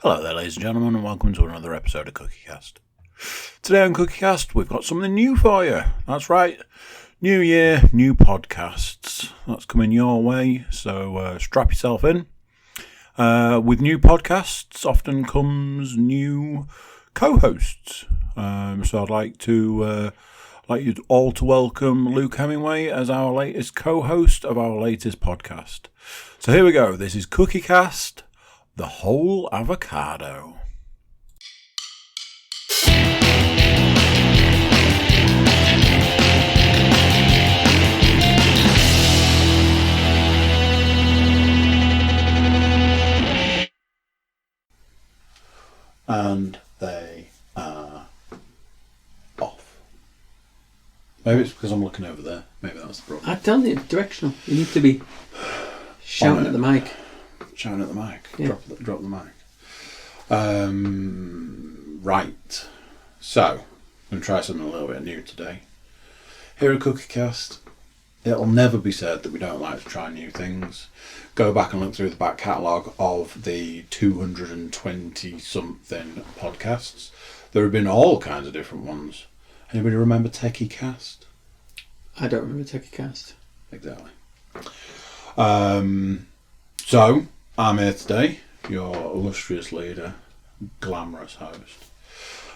Hello there, ladies and gentlemen, and welcome to another episode of Cookiecast. Today on Cookiecast, we've got something new for you. That's right, new year, new podcasts. That's coming your way, so strap yourself in. With new podcasts often comes new co-hosts. So I'd like you all to welcome Luke Hemingway as our latest co-host of our latest podcast. So here we go. This is Cookiecast, the whole avocado. And they are off. Maybe it's because I'm looking over there. Maybe that's the problem. I'm telling you, directional. You need to be shouting at the mic. Shouting at the mic. Yeah. Drop the mic. Right. So, I'm going to try something a little bit new today. Here at Cookiecast, it'll never be said that we don't like to try new things. Go back and look through the back catalogue of the 220-something podcasts. There have been all kinds of different ones. Anybody remember Techie-cast? I don't remember Cookiecast. Exactly. So, I'm here today, your illustrious leader, glamorous host.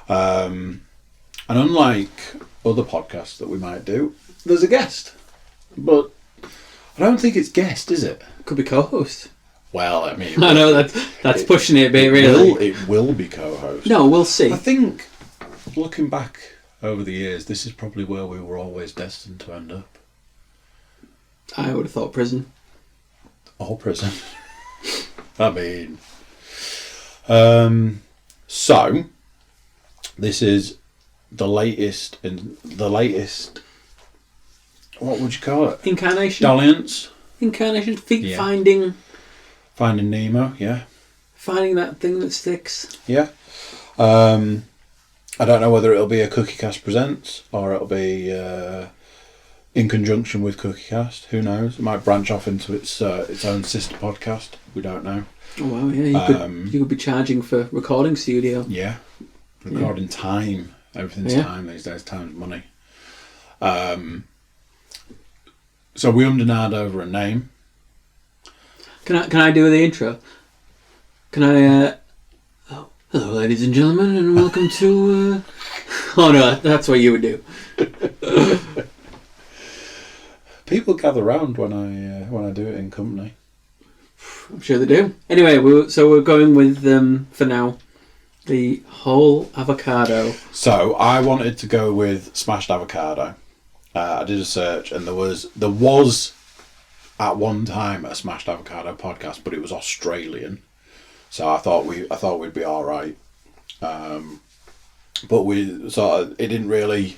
And unlike other podcasts that we might do, there's a guest. But I don't think it's guest, is it? Could be co-host. Well, I mean... I know, that's pushing it a bit, really. It will be co-host. No, we'll see. I think, looking back over the years, this is probably where we were always destined to end up. I would have thought prison. Or prison. I mean... So, this is the latest... What would you call it? Incarnation. Dalliance. Incarnation. Yeah. Finding Nemo, yeah. Finding that thing that sticks. Yeah. I don't know whether it'll be a Cookiecast Presents or it'll be in conjunction with Cookiecast. Who knows? It might branch off into its own sister podcast. We don't know. Oh wow! Yeah, you could be charging for recording studio. Yeah, recording time. Everything's time these days. Time's money. So we ummed over a name. Can I do the intro? Can I? Oh, hello, ladies and gentlemen, and welcome to. Oh no, that's what you would do. People gather round when I do it in company. I'm sure they do. Anyway, we're going with for now the whole avocado. So I wanted to go with smashed avocado. I did a search, and there was at one time a smashed avocado podcast, but it was Australian. So I thought we'd be all right. But we sort of, it didn't really.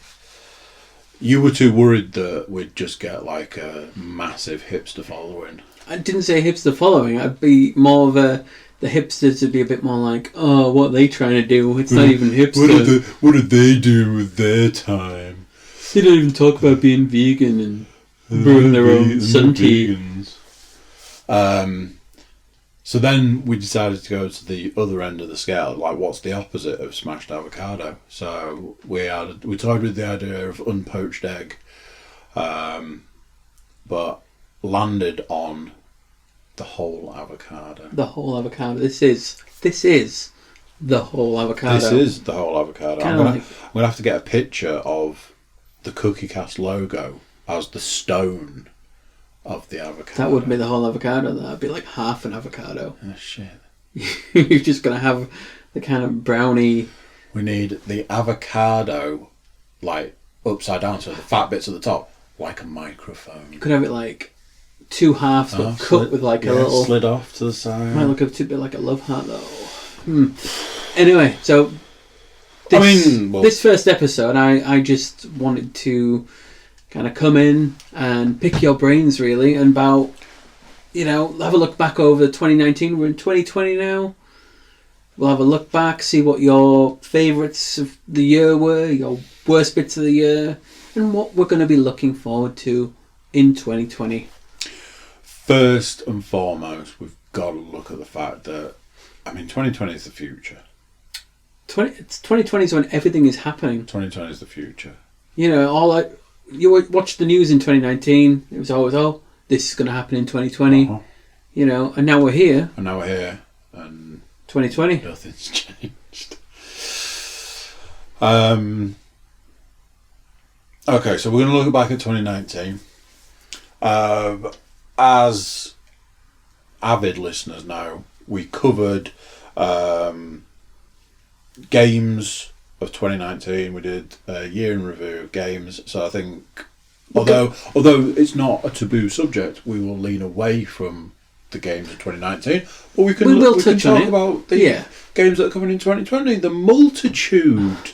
You were too worried that we'd just get like a massive hipster following. I didn't say hipster following. I'd be more of the hipsters would be a bit more like, oh, what are they trying to do? It's not even hipster. What did they do with their time? They don't even talk about being vegan and brewing their own sun tea. So then we decided to go to the other end of the scale. Like, what's the opposite of smashed avocado? So we toyed with the idea of unpoached egg, but landed on the whole avocado. The whole avocado. This is the whole avocado. This is the whole avocado. I'm gonna have to get a picture of the Cookiecast logo as the stone of the avocado. That would be the whole avocado. That'd be like half an avocado. Oh shit. You're just gonna have the kind of brownie. We need the avocado like upside down, so the fat bits at the top, like a microphone. You could have it like two halves, but cut with like a little slid off to the side. Might look a bit like a love heart though. Anyway, so this first episode, I just wanted to kind of come in and pick your brains really and about, have a look back over 2019. We're in 2020 now. We'll have a look back, see what your favourites of the year were, your worst bits of the year, and what we're going to be looking forward to in 2020. First and foremost, we've got to look at the fact that I mean, 2020 is the future. 2020 is when everything is happening. 2020 is the future. You know, you watch the news in 2019. It was always, this is going to happen in 2020. Uh-huh. You know, and now we're here. And 2020. Nothing's changed. Okay, so we're going to look back at 2019. As avid listeners know, we covered games of 2019. We did a year in review of games. So I think, although it's not a taboo subject, we will lean away from the games of 2019. But we can talk about the games that are coming in 2020. The multitude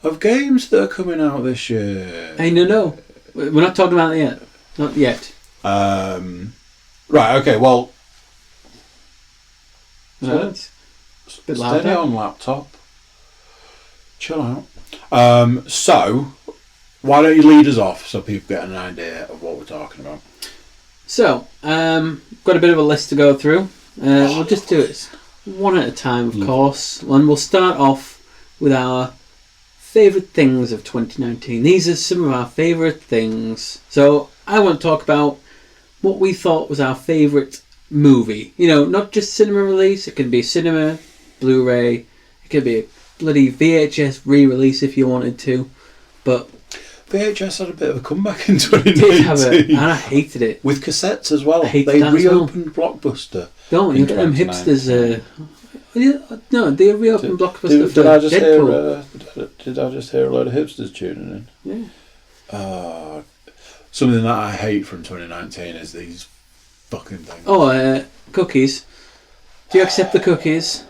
of games that are coming out this year. Hey, no, we're not talking about it yet. Not yet. Right. Okay. Well. No, it's a bit louder. Steady on laptop. Chill out. So, why don't you lead us off so people get an idea of what we're talking about? So, got a bit of a list to go through. We'll just do it one at a time, of course. And we'll start off with our favourite things of 2019. These are some of our favourite things. So, I want to talk about what we thought was our favourite movie. You know, not just cinema release. It can be cinema, Blu-ray. It could be a bloody VHS re-release if you wanted to. But VHS had a bit of a comeback in 2019. It did have it, and I hated it. With cassettes as well. They reopened Blockbuster. Don't you get them hipsters? No, they reopened Blockbuster. Did I just hear a load of hipsters tuning in? Yeah. Something that I hate from 2019 is these fucking things. Cookies. Do you accept the cookies?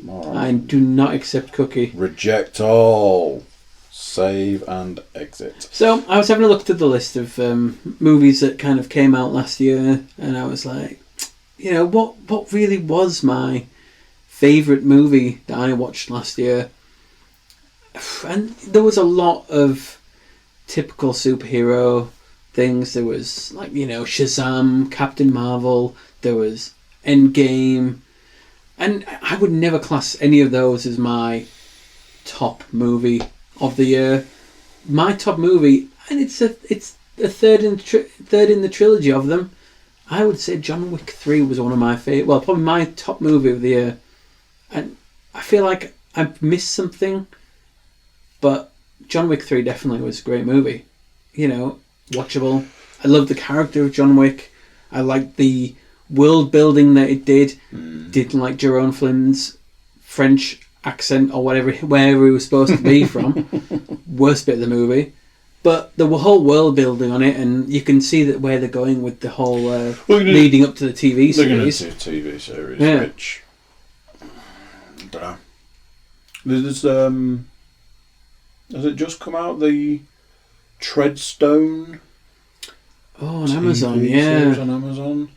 Moron. I do not accept cookie. Reject all. Save and exit. So I was having a look at the list of movies that kind of came out last year, and I was like, you know, what really was my favourite movie that I watched last year? And there was a lot of typical superhero things. There was, like, you know, Shazam, Captain Marvel, there was Endgame, and I would never class any of those as my top movie of the year. My top movie, and it's a third in the trilogy of them. I would say John Wick 3 was one of my favourite. Well, probably my top movie of the year. And I feel like I've missed something, but John Wick 3 definitely was a great movie. You know, watchable. I love the character of John Wick. I liked the world building that it did. Didn't like Jerome Flynn's French accent or wherever he was supposed to be from. Worst bit of the movie. But the whole world building on it, and you can see that where they're going with the whole leading up to the TV series. They're going to do a TV series, which I don't know. There's has it just come out, the Treadstone? Oh, on Amazon, series on Amazon.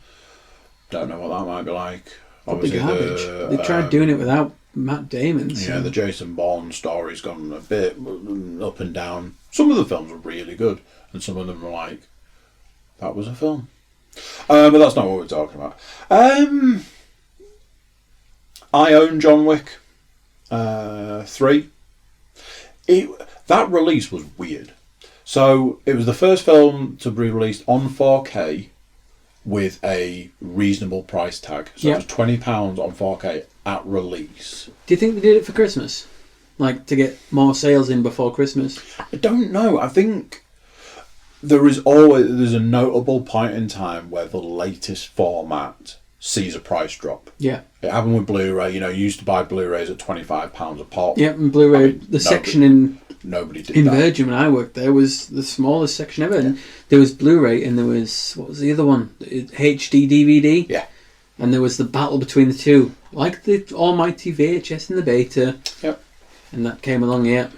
Don't know what that might be like. Probably garbage. They tried doing it without Matt Damon. So. Yeah, the Jason Bourne story's gone a bit up and down. Some of the films were really good, and some of them were like, that was a film. But that's not what we're talking about. I own John Wick 3. That release was weird. So it was the first film to be released on 4K with a reasonable price tag. So it was £20 on 4K at release. Do you think they did it for Christmas? Like, to get more sales in before Christmas? I don't know. I think there's a notable point in time where the latest format sees a price drop. Yeah. It happened with Blu-ray. You know, you used to buy Blu-rays at £25 a pop. Yeah, and Blu-ray, section in that. Virgin when I worked there was the smallest section ever. And there was Blu-ray, and there was, what was the other one? HD DVD. Yeah. And there was the battle between the two, like the almighty VHS and the Beta. Yep. And that came along, yeah.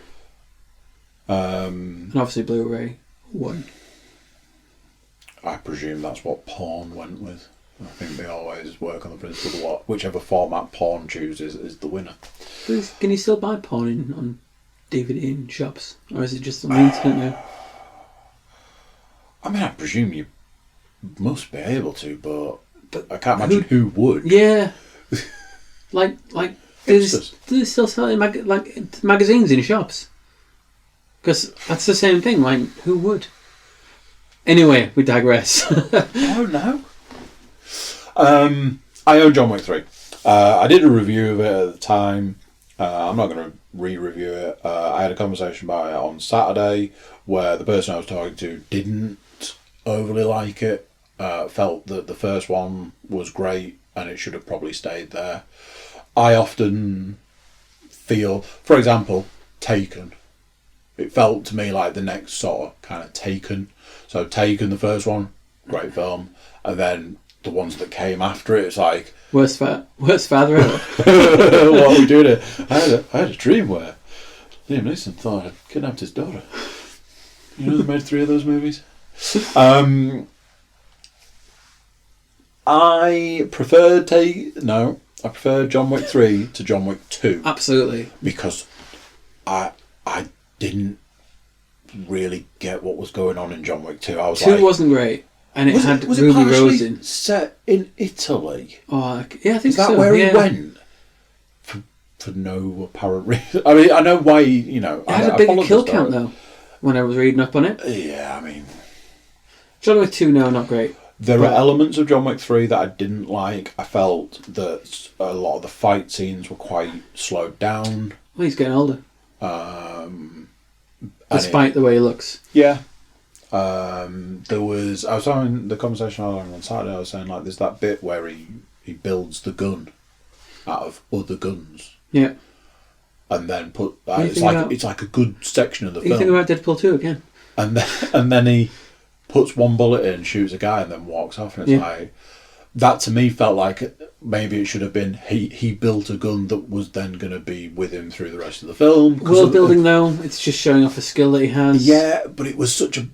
And obviously Blu-ray won. I presume that's what porn went with. I think they always work on the principle that whichever format porn chooses is the winner. Can you still buy porn on DVD in shops? Or is it just on the internet now? I mean, I presume you must be able to, but I can't imagine who would. Yeah. Like, do they still sell magazines in shops? Because that's the same thing. Like, who would? Anyway, we digress. Oh no. I own John Wick 3. I did a review of it at the time. I'm not going to re-review it. I had a conversation about it on Saturday where the person I was talking to didn't overly like it. Felt that the first one was great and it should have probably stayed there. I often feel, for example, Taken. It felt to me like the next sort of kind of Taken. So Taken, the first one, great film, and then the ones that came after it, it's like worst father ever. What are we doing here? I had a dream where Liam Neeson thought I'd kidnapped his daughter. You know they made 3 of those movies. I prefer John Wick 3 to John Wick 2. Absolutely. Because I didn't really get what was going on in John Wick 2. I was 2 wasn't great. And it had Ruby Rose in. Set in Italy? Oh, yeah, I think so. Is that where he went? For no apparent reason. I mean, I know why, you know. It had a bigger kill count, though, when I was reading up on it. Yeah, I mean. John Wick 2, no, not great. There are elements of John Wick 3 that I didn't like. I felt that a lot of the fight scenes were quite slowed down. Well, he's getting older. Despite the way he looks. Yeah. I was having the conversation I was having on Saturday. I was saying, like, there's that bit where he builds the gun out of other guns. Yeah. And then it's like a good section of the film. You think about Deadpool 2 again? And then he puts one bullet in, shoots a guy, and then walks off. And it's like, that to me felt like maybe it should have been he built a gun that was then going to be with him through the rest of the film. World building, though, it's just showing off a skill that he has. Yeah, but it was such a.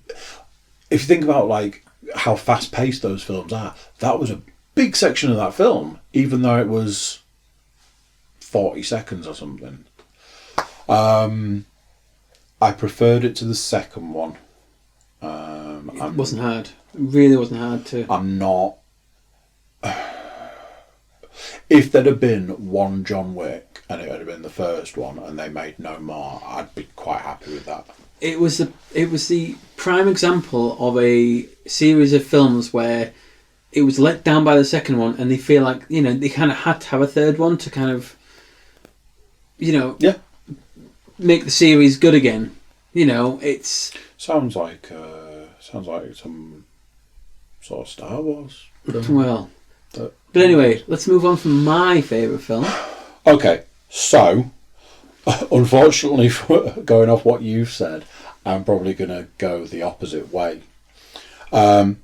If you think about like how fast paced those films are, that was a big section of that film, even though it was 40 seconds or something. I preferred it to the second one. It wasn't hard. It really wasn't hard to. I'm not. If there'd have been one John Wick and it had been the first one and they made no more, I'd be quite happy with that. It was the prime example of a series of films where it was let down by the second one and they feel like, you know, they kind of had to have a third one to kind of, you know, make the series good again. You know, it's... Sounds like some sort of Star Wars. Well... But anyway, let's move on from my favourite film. Okay, so, unfortunately, going off what you've said, I'm probably going to go the opposite way. So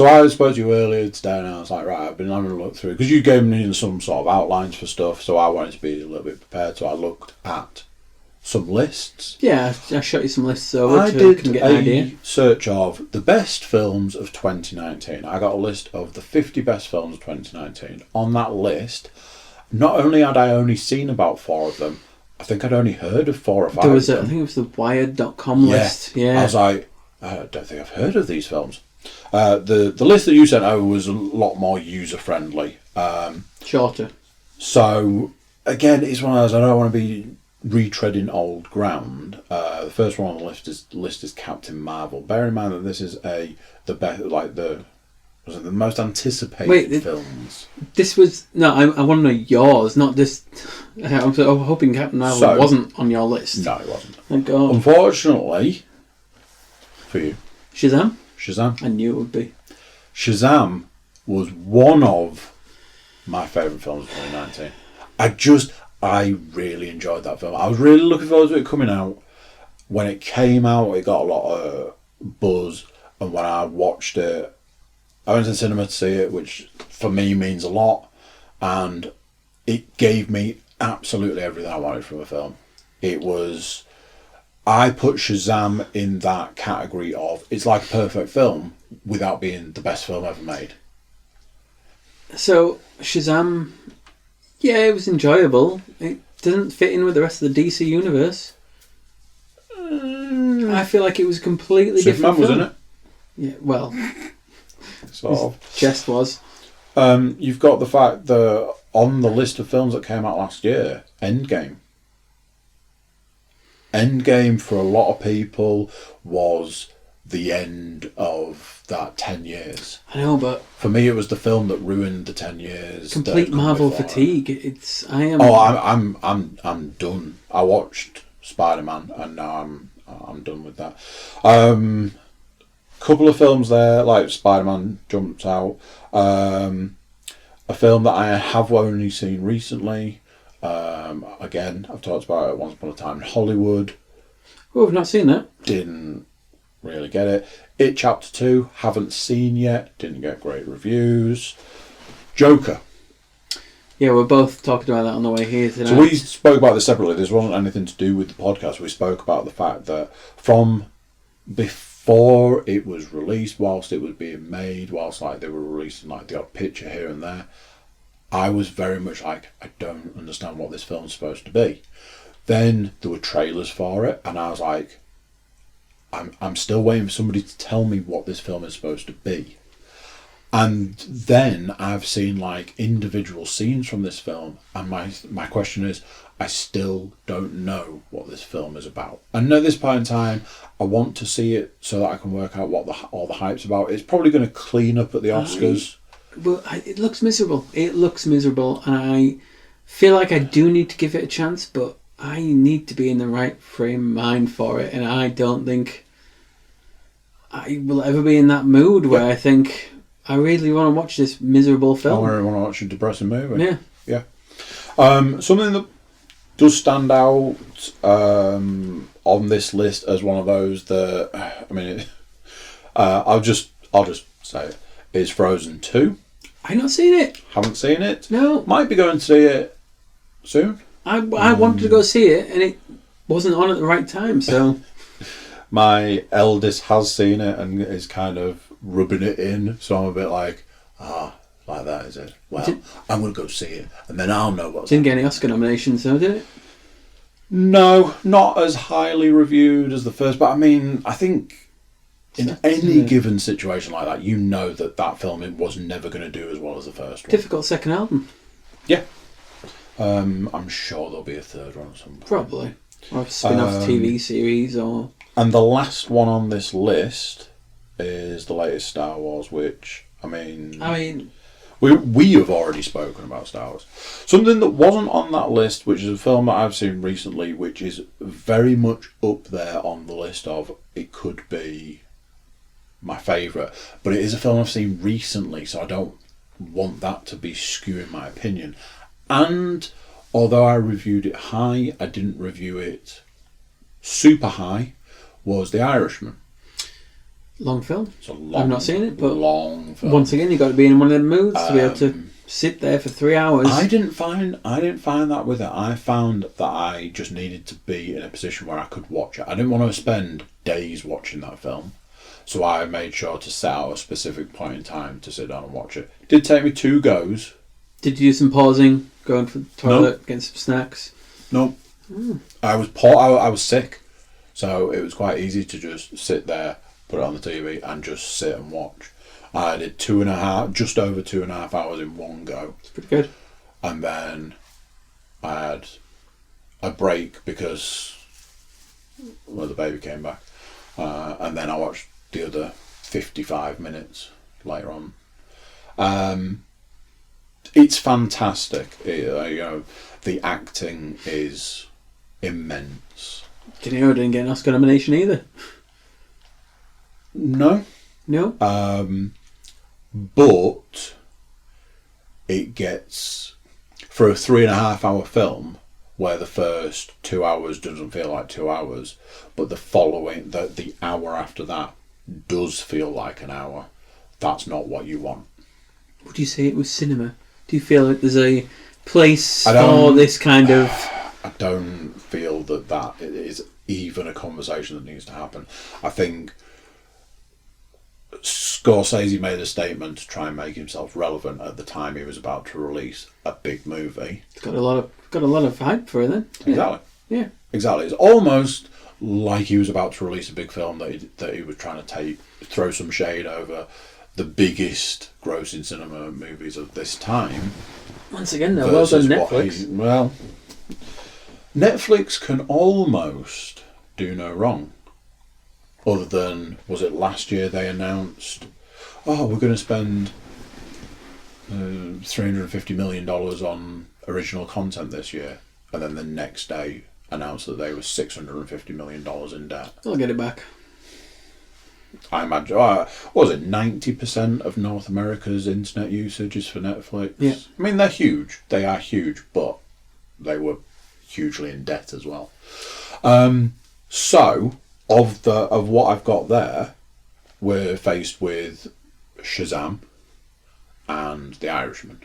I spoke to you earlier today and I was like, right, I've been having a look through, because you gave me some sort of outlines for stuff, so I wanted to be a little bit prepared, so I looked at some lists. Yeah, I shot you some lists over I to did get an idea. a search of the best films of 2019. I got a list of the 50 best films of 2019. On that list, not only had I only seen about 4 of them, I think I'd only heard of 4 or 5 there was of them. I think it was the Wired.com list. Yeah. I was like, I don't think I've heard of these films. The list that you sent over was a lot more user-friendly. Shorter. So, again, it's one of those, I don't want to be retreading old ground. The first one on the list is Captain Marvel. Bear in mind that this is the most anticipated films. This was I want to know yours, not this. I'm hoping Captain Marvel wasn't on your list. No, it wasn't. Thank God. Unfortunately for you, Shazam. I knew it would be. Shazam was one of my favourite films of 2019. I really enjoyed that film. I was really looking forward to it coming out. When it came out, it got a lot of buzz. And when I watched it, I went to the cinema to see it, which for me means a lot. And it gave me absolutely everything I wanted from a film. I put Shazam in that category of, it's like a perfect film without being the best film ever made. So, Shazam... Yeah, it was enjoyable. It doesn't fit in with the rest of the DC universe. I feel like it was a completely different film. Superman was in it. Yeah, well, sort of. Chest was. You've got the fact that on the list of films that came out last year, Endgame. Endgame, for a lot of people, was the end of that 10 years. I know, but for me, it was the film that ruined the 10 years. Complete Marvel fatigue. I'm done. I watched Spider-Man, and now I'm done with that. Couple of films there, like Spider-Man jumps out. A film that I have only seen recently. Again, I've talked about it once upon a time in Hollywood. Oh, I've not seen that. Didn't really get it. It Chapter 2, haven't seen yet. Didn't get great reviews. Joker. Yeah, we're both talking about that on the way here tonight. So we spoke about this separately. This wasn't anything to do with the podcast. We spoke about the fact that from before it was released, whilst it was being made, whilst like they were releasing like the odd picture here and there, I was very much like, I don't understand what this film's supposed to be. Then there were trailers for it, and I was like, I'm still waiting for somebody to tell me what this film is supposed to be. And then I've seen like individual scenes from this film, and my question is, I still don't know what this film is about. And at this point in time, I want to see it so that I can work out what all the hype's about. It's probably going to clean up at the Oscars. It looks miserable. It looks miserable, and I feel like I do need to give it a chance, but I need to be in the right frame of mind for it, and I don't think I will ever be in that mood where I think I really want to watch this miserable film. I really want to watch a depressing movie. Yeah. Something that does stand out on this list as one of those that, I mean, I'll just say it, is Frozen 2. I've not seen it. Haven't seen it. No. Might be going to see it soon. I wanted to go see it, and it wasn't on at the right time, so... My eldest has seen it and is kind of rubbing it in, so I'm a bit like, like that, is it? Well, I'm going to go see it, and then I'll know what's... Didn't get any Oscar nominations, though, did it? No, not as highly reviewed as the first, but I mean, I think in any given situation like that, you know that film it was never going to do as well as the first one. Difficult second album. Yeah. I'm sure there'll be a third one at some point. Probably. Or a spin-off TV series, or... And the last one on this list is the latest Star Wars, which, I mean... We have already spoken about Star Wars. Something that wasn't on that list, which is a film that I've seen recently, which is very much up there on the list of it could be my favourite, but it is a film I've seen recently, so I don't want that to be skewing my opinion. And although I reviewed it high, I didn't review it super high, was The Irishman. Long film. It's a long, I've not seen it, but long film. Once again, you've got to be in one of them moods to be able to sit there for 3 hours. I didn't find that with it. I found that I just needed to be in a position where I could watch it. I didn't want to spend days watching that film, so I made sure to set out a specific point in time to sit down and watch it. It did take me 2 goes. Did you do some pausing, going for the toilet, getting some snacks? No. I was sick, so it was quite easy to just sit there, put it on the TV, and just sit and watch. I did just over 2.5 hours in one go. It's pretty good. And then I had a break because the baby came back, and then I watched the other 55 minutes later on. It's fantastic. The acting is immense. Did you know it didn't get an Oscar nomination either? No. But it gets, for a 3.5 hour film, where the first 2 hours doesn't feel like 2 hours, but the hour after that does feel like an hour. That's not what you want. Would you say it was cinema? Do you feel like there's a place for this kind of... I don't feel that is even a conversation that needs to happen. I think Scorsese made a statement to try and make himself relevant at the time he was about to release a big movie. It's got a lot of hype for it then. Exactly. Yeah. Exactly. It's almost like he was about to release a big film that he was trying to throw some shade over the biggest grossing cinema movies of this time. Once again, though, well done, Netflix. Netflix can almost do no wrong. Other than, was it last year they announced, we're going to spend $350 million on original content this year, and then the next day announced that they were $650 million in debt. They'll get it back. I imagine, what was it, 90% of North America's internet usage is for Netflix? Yeah. I mean, they're huge. They are huge, but they were hugely in debt as well. So, of what I've got there, we're faced with Shazam and The Irishman.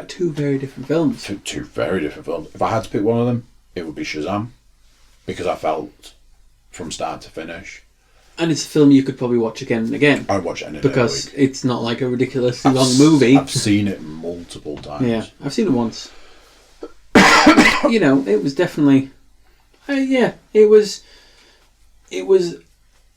Two very different films. Two very different films. If I had to pick one of them, it would be Shazam, because I felt from start to finish. And it's a film you could probably watch again and again. I'd watch it any day because of the week. It's not like a ridiculously long movie. I've seen it multiple times. Yeah, I've seen it once. It was definitely... it was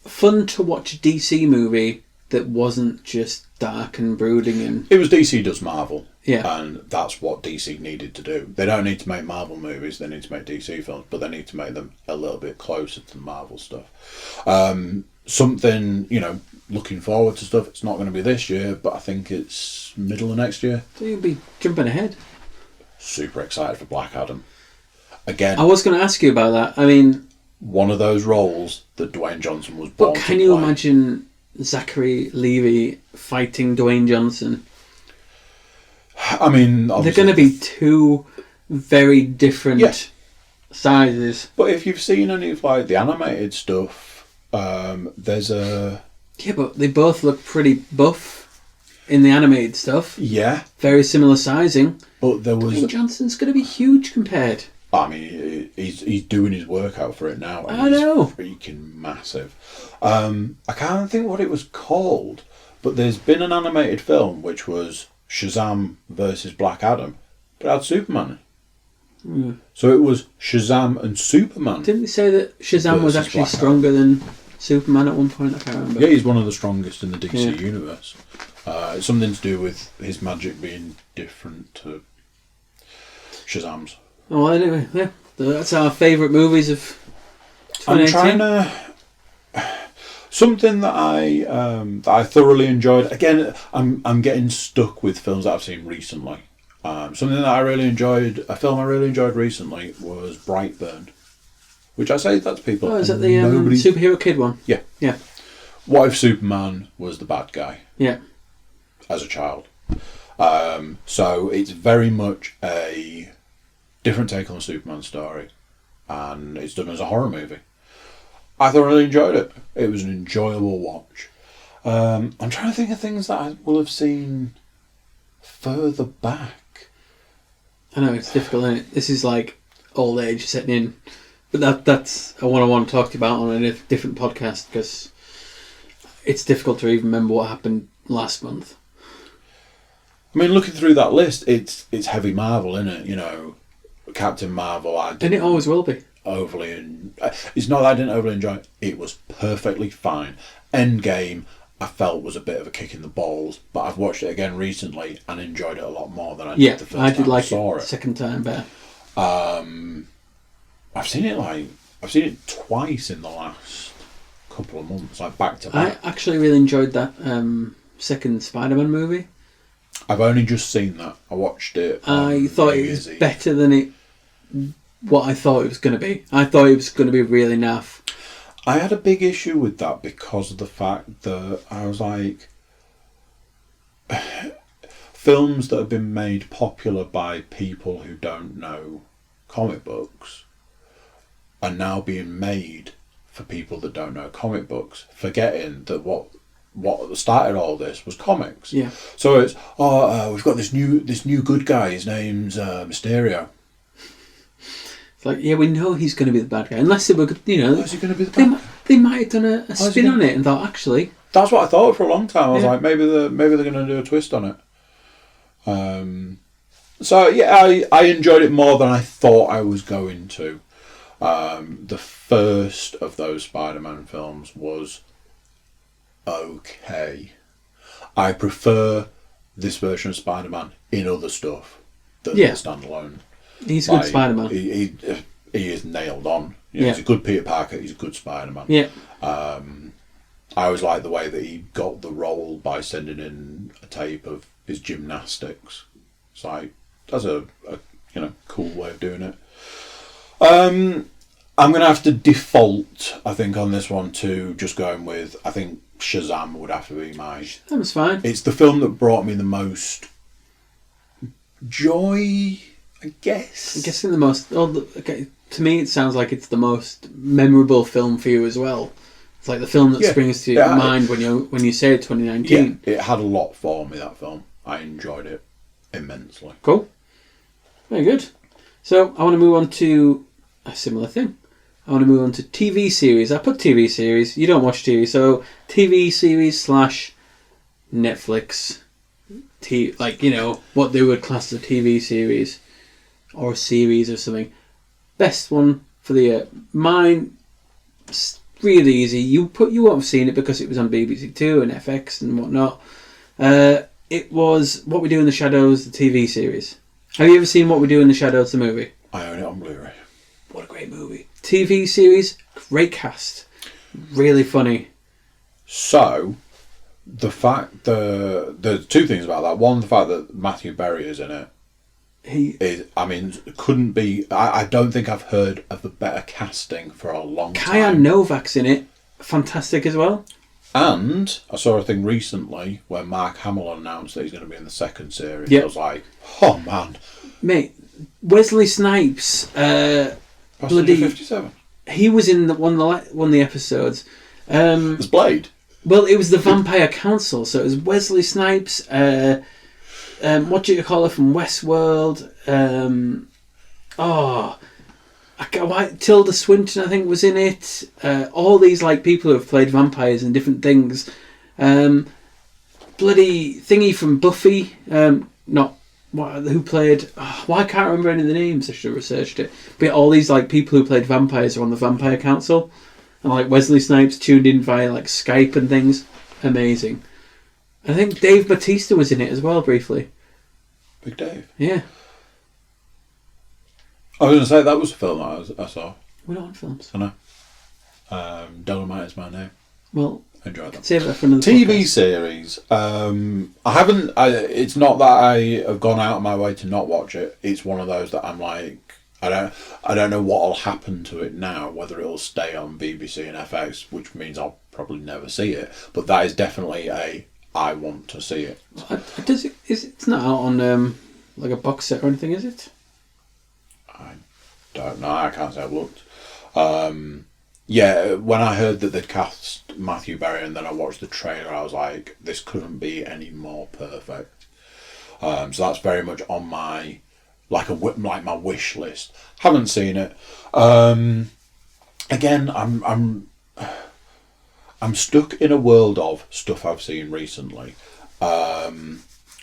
fun to watch a DC movie that wasn't just dark and brooding. And it was DC does Marvel. Yeah. And that's what DC needed to do. They don't need to make Marvel movies, they need to make DC films, but they need to make them a little bit closer to the Marvel stuff. Something, looking forward to stuff, it's not going to be this year, but I think it's middle of next year. So you'll be jumping ahead. Super excited for Black Adam. Again, I was going to ask you about that. I mean... one of those roles that Dwayne Johnson was born to play. But can you imagine Zachary Levi fighting Dwayne Johnson? I mean, they're going to be two very different sizes. But if you've seen any of the animated stuff, there's a... Yeah, but they both look pretty buff in the animated stuff. Yeah. Very similar sizing. But there was... Dwayne Johnson's going to be huge compared. I mean, he's doing his workout for it now. And I know. He's freaking massive. I can't think what it was called, but there's been an animated film which was Shazam versus Black Adam, but it had Superman. Mm. So it was Shazam and Superman. Didn't we say that Shazam was actually stronger than Superman at one point? I can't remember. Yeah, he's one of the strongest in the DC universe. It's something to do with his magic being different to Shazam's. Oh, anyway, yeah. That's our favourite movies of 2018. I'm trying to... Something that I thoroughly enjoyed. Again, I'm getting stuck with films that I've seen recently. Something that I really enjoyed, a film I really enjoyed recently was Brightburn, which I say that to people. Oh, is that the superhero kid one? Yeah. Yeah. What if Superman was the bad guy? Yeah. As a child. So it's very much a different take on the Superman story, and it's done as a horror movie. I thoroughly enjoyed it. It was an enjoyable watch. I'm trying to think of things that I will have seen further back. I know, it's difficult, isn't it? This is like old age setting in. But that's what I want to talk to you about on a different podcast, because it's difficult to even remember what happened last month. I mean, looking through that list, it's heavy Marvel, isn't it? Captain Marvel. And it always will be. It's not that I didn't overly enjoy it. It was perfectly fine. Endgame, I felt was a bit of a kick in the balls, but I've watched it again recently and enjoyed it a lot more than I did the first time I saw it. I did like it second time better. I've seen it twice in the last couple of months, like back to back. I actually really enjoyed that second Spider-Man movie. I've only just seen that. I watched it. I thought it was better than what I thought it was going to be. I thought it was going to be really naff. I had a big issue with that because of the fact that I was like, films that have been made popular by people who don't know comic books are now being made for people that don't know comic books, forgetting that what started all this was comics. Yeah. So it's we've got this new good guy. His name's Mysterio. It's like, yeah, we know he's going to be the bad guy, unless they were, Is he going to be the bad guy? They might have done a spin on it and thought, actually, that's what I thought for a long time. I was like, maybe they're going to do a twist on it. So yeah, I enjoyed it more than I thought I was going to. The first of those Spider-Man films was okay. I prefer this version of Spider-Man in other stuff that's standalone. He's a good Spider-Man. He is nailed on. He's a good Peter Parker. He's a good Spider-Man. Yeah. I always like the way that he got the role by sending in a tape of his gymnastics. It's like, that's a cool way of doing it. I'm going to have to default, I think, on this one to just going with, I think Shazam would have to be my... That was fine. It's the film that brought me the most joy, I guess. I'm guessing the most... okay, to me, it sounds like it's the most memorable film for you as well. It's like the film that springs to your mind when you say 2019. Yeah, it had a lot for me, that film. I enjoyed it immensely. Cool. Very good. So, I want to move on to a similar thing. I want to move on to TV series. I put TV series. You don't watch TV, so TV series / Netflix. What they would class as a TV series or a series or something. Best one for the year. Mine, really easy. You won't have seen it because it was on BBC Two and FX and whatnot. It was What We Do in the Shadows, the TV series. Have you ever seen What We Do in the Shadows, the movie? I own it on Blu-ray. What a great movie. TV series, great cast. Really funny. So, there's two things about that. One, the fact that Matthew Berry is in it. Couldn't be... I don't think I've heard of a better casting for a long time. Kaya Novak's in it. Fantastic as well. And I saw a thing recently where Mark Hamill announced that he's going to be in the second series. Yep. I was like, oh man. Mate, Wesley Snipes... Bloody 57. He was in one of the episodes. It was Blade. Well, it was the Vampire Council, so it was Wesley Snipes, what do you call her from Westworld? Tilda Swinton, I think, was in it. All these people who have played vampires and different things. Bloody thingy from Buffy. Who played... I can't remember any of the names. I should have researched it. But all these people who played vampires are on the Vampire Council. And Wesley Snipes tuned in via Skype and things. Amazing. I think Dave Bautista was in it as well, briefly. Big Dave? Yeah. I was going to say, that was a film I saw. We're not on films. I know. Dolomite Is My Name. Well, I enjoyed that. Save that for another TV podcast. series. I haven't... it's not that I have gone out of my way to not watch it. It's one of those that I'm like... I don't know what will happen to it now, whether it'll stay on BBC and FX, which means I'll probably never see it. But that is definitely I want to see it. It's not out on a box set or anything, is it? I don't know. I can't say I've looked. When I heard that they'd cast Matthew Berry and then I watched the trailer, I was like, this couldn't be any more perfect. So that's very much on my... my wish list. Haven't seen it. Again, I'm stuck in a world of stuff I've seen recently. It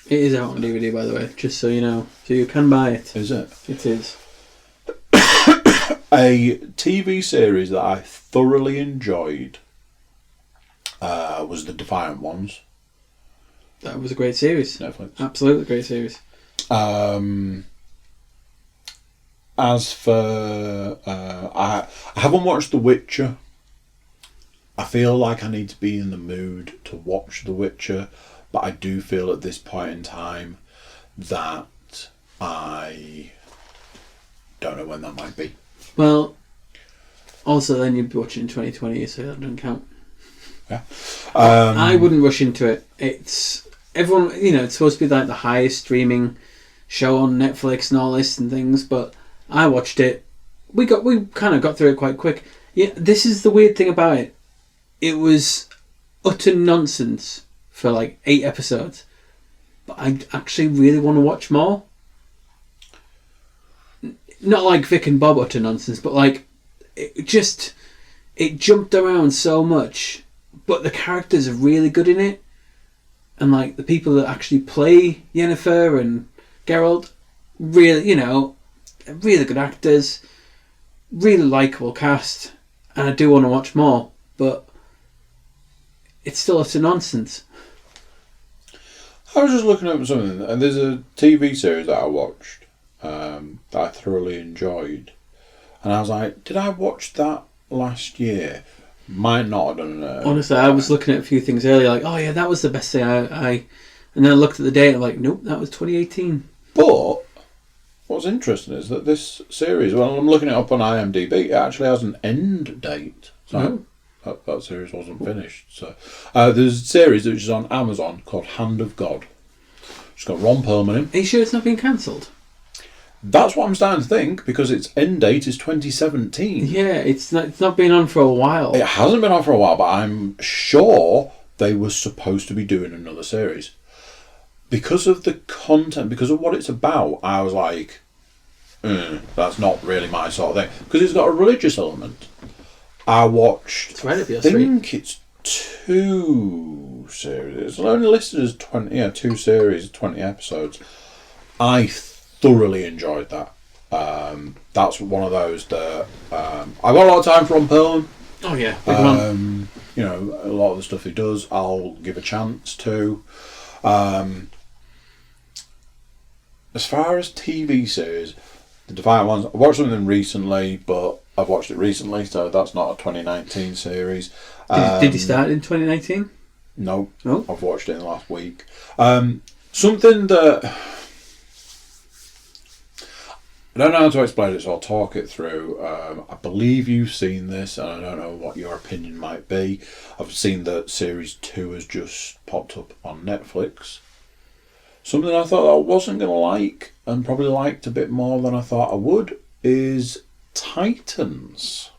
is out on DVD, by the way, just so you know. So you can buy it. Is it? It is. A TV series that I thoroughly enjoyed was The Defiant Ones. That was a great series. Netflix. Absolutely great series. As for... I haven't watched The Witcher. I feel like I need to be in the mood to watch The Witcher, but I do feel at this point in time that I don't know when that might be. Well, also then you'd be watching in 2020, so that doesn't count. Yeah. I wouldn't rush into it. It's... Everyone, it's supposed to be the highest streaming show on Netflix and all this and things, but I watched it. We kind of got through it quite quick. Yeah, this is the weird thing about it. It was utter nonsense for 8 episodes, but I actually really want to watch more. Not like Vic and Bob utter nonsense, but it jumped around so much, but the characters are really good in it. And the people that actually play Yennefer and Geralt, really, really good actors, really likeable cast, and I do want to watch more, but it's still utter nonsense. I was just looking at something, and there's a TV series that I watched that I thoroughly enjoyed. And I was like, did I watch that last year? Might not have done it. Honestly, I was looking at a few things earlier, like, oh yeah, that was the best thing I and then I looked at the date and I'm like, nope, that was 2018. But what's interesting is that this series, well, I'm looking it up on IMDb, it actually has an end date. So that series wasn't finished. So there's a series which is on Amazon called Hand of God. It's got Ron Perlman in. Are you sure it's not been cancelled? That's what I'm starting to think, because its end date is 2017. Yeah, it's not been on for a while. It hasn't been on for a while, but I'm sure they were supposed to be doing another series. Because of the content, because of what it's about, I was like, that's not really my sort of thing. Because it's got a religious element. I watched, it's right up your I think it's 2 series. It's only listed as 2 series, 20 episodes. I thoroughly enjoyed that. That's one of those that I've got a lot of time for Ron Perlman. Oh yeah, big one. You know, a lot of the stuff he does, I'll give a chance to. As far as TV series, the Defiant Ones, I watched something recently, but I've watched it recently, so that's not a 2019 series. Did you start in 2019? No, Oh. I've watched it in the last week. Something that I don't know how to explain it, so I'll talk it through. I believe you've seen this, and I don't know what your opinion might be. I've seen that Series 2 has just popped up on Netflix. Something I thought I wasn't going to like, and probably liked a bit more than I thought I would, is Titans.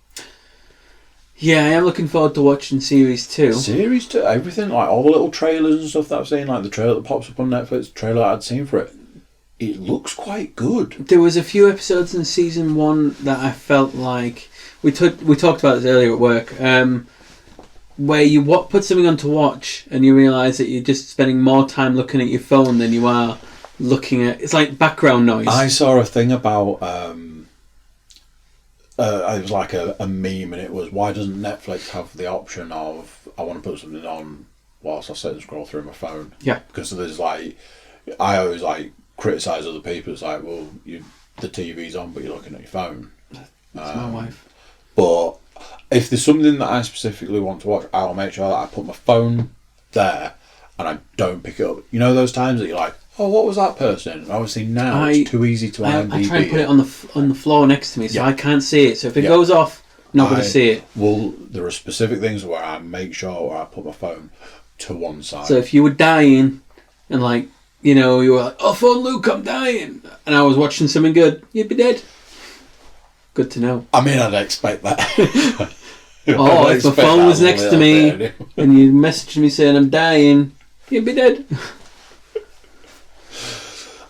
Yeah, I am looking forward to watching Series 2. Series 2, everything, like all the little trailers and stuff that I've seen, like the trailer that pops up on Netflix, the trailer I'd seen for it. It looks quite good. There was a few episodes in season 1 that I felt like we talked about this earlier at work, where you put something on to watch and you realise that you're just spending more time looking at your phone than you are looking at. It's like background noise. I saw a thing about it was like a meme, and it was, why doesn't Netflix have the option of, I want to put something on whilst I sit and scroll through my phone? Yeah, because there's like, I always like criticise other people. It's like, well, the TV's on, but you're looking at your phone. That's my wife. But if there's something that I specifically want to watch, I'll make sure that I put my phone there and I don't pick it up. You know those times that you're like, oh, what was that person? And obviously now it's too easy to IMDb. I try and put it on the floor next to me, so I can't see it. So if it goes off, I'm not going to see it. Well, there are specific things where I make sure I put my phone to one side. So if you were dying and like, you know, you were like, oh, phone Luke, I'm dying, and I was watching something good, you'd be dead. Good to know. I mean, I'd expect that. Oh, if my phone was next to me and you messaged me saying I'm dying, you'd be dead.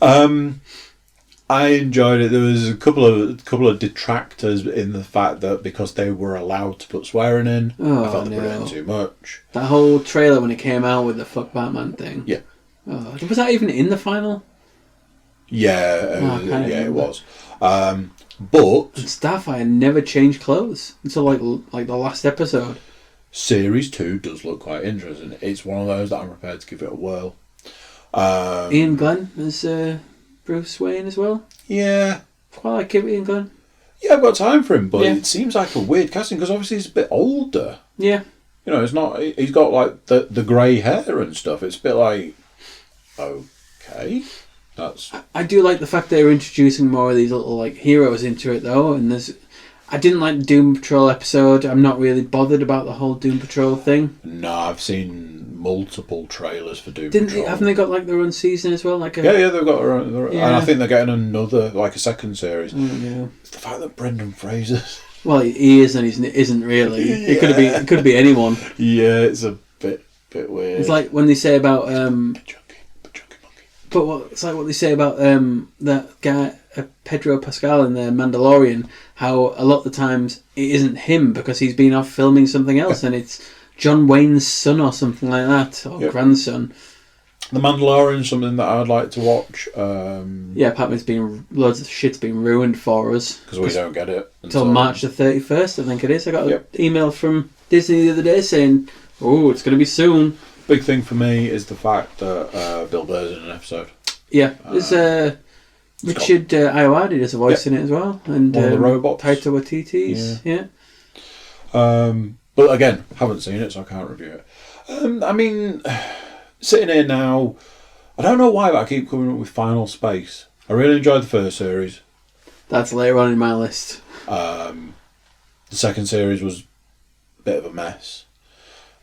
I enjoyed it. There was a couple of detractors in the fact that because they were allowed to put swearing in, I felt they put it in too much. That whole trailer when it came out with the fuck Batman thing. Yeah. Oh, was that even in the final? Yeah, it was. But Starfire never changed clothes until like the last episode. Series 2 does look quite interesting. It's one of those that I'm prepared to give it a whirl. Ian Glenn as Bruce Wayne as well. Yeah, quite like Ian Glenn. Yeah, I've got time for him, but it seems like a weird casting because obviously he's a bit older. Yeah, you know, it's not. He's got like the grey hair and stuff. It's a bit like, okay. I do like the fact they're introducing more of these little like heroes into it though, and I didn't like the Doom Patrol episode. I'm not really bothered about the whole Doom Patrol thing. No, I've seen multiple trailers for Doom Patrol. Haven't they got like their own season as well? They've got their own, and I think they're getting another, like a second series. Yeah. It's the fact that Brendan Fraser. Well, he is and he isn't really. It could be anyone. Yeah, it's a bit weird. It's like when they say about But it's like what they say about that guy Pedro Pascal in the Mandalorian, how a lot of the times it isn't him because he's been off filming something else and it's John Wayne's son or something like that, or grandson. The Mandalorian is something that I'd like to watch. Apparently loads of shit's been ruined for us. Because we don't get it. Until March the 31st, I think it is. I got an email from Disney the other day saying, oh, it's going to be soon. big thing for me is the fact that Bill Burr's in an episode. Yeah, there's Richard Ayoade does a voice in it as well, and one of the robots. Taika Waititi's. Yeah. But again, haven't seen it, so I can't review it. I mean, sitting here now, I don't know why, but I keep coming up with Final Space. I really enjoyed the first series. That's later on in my list. The second series was a bit of a mess,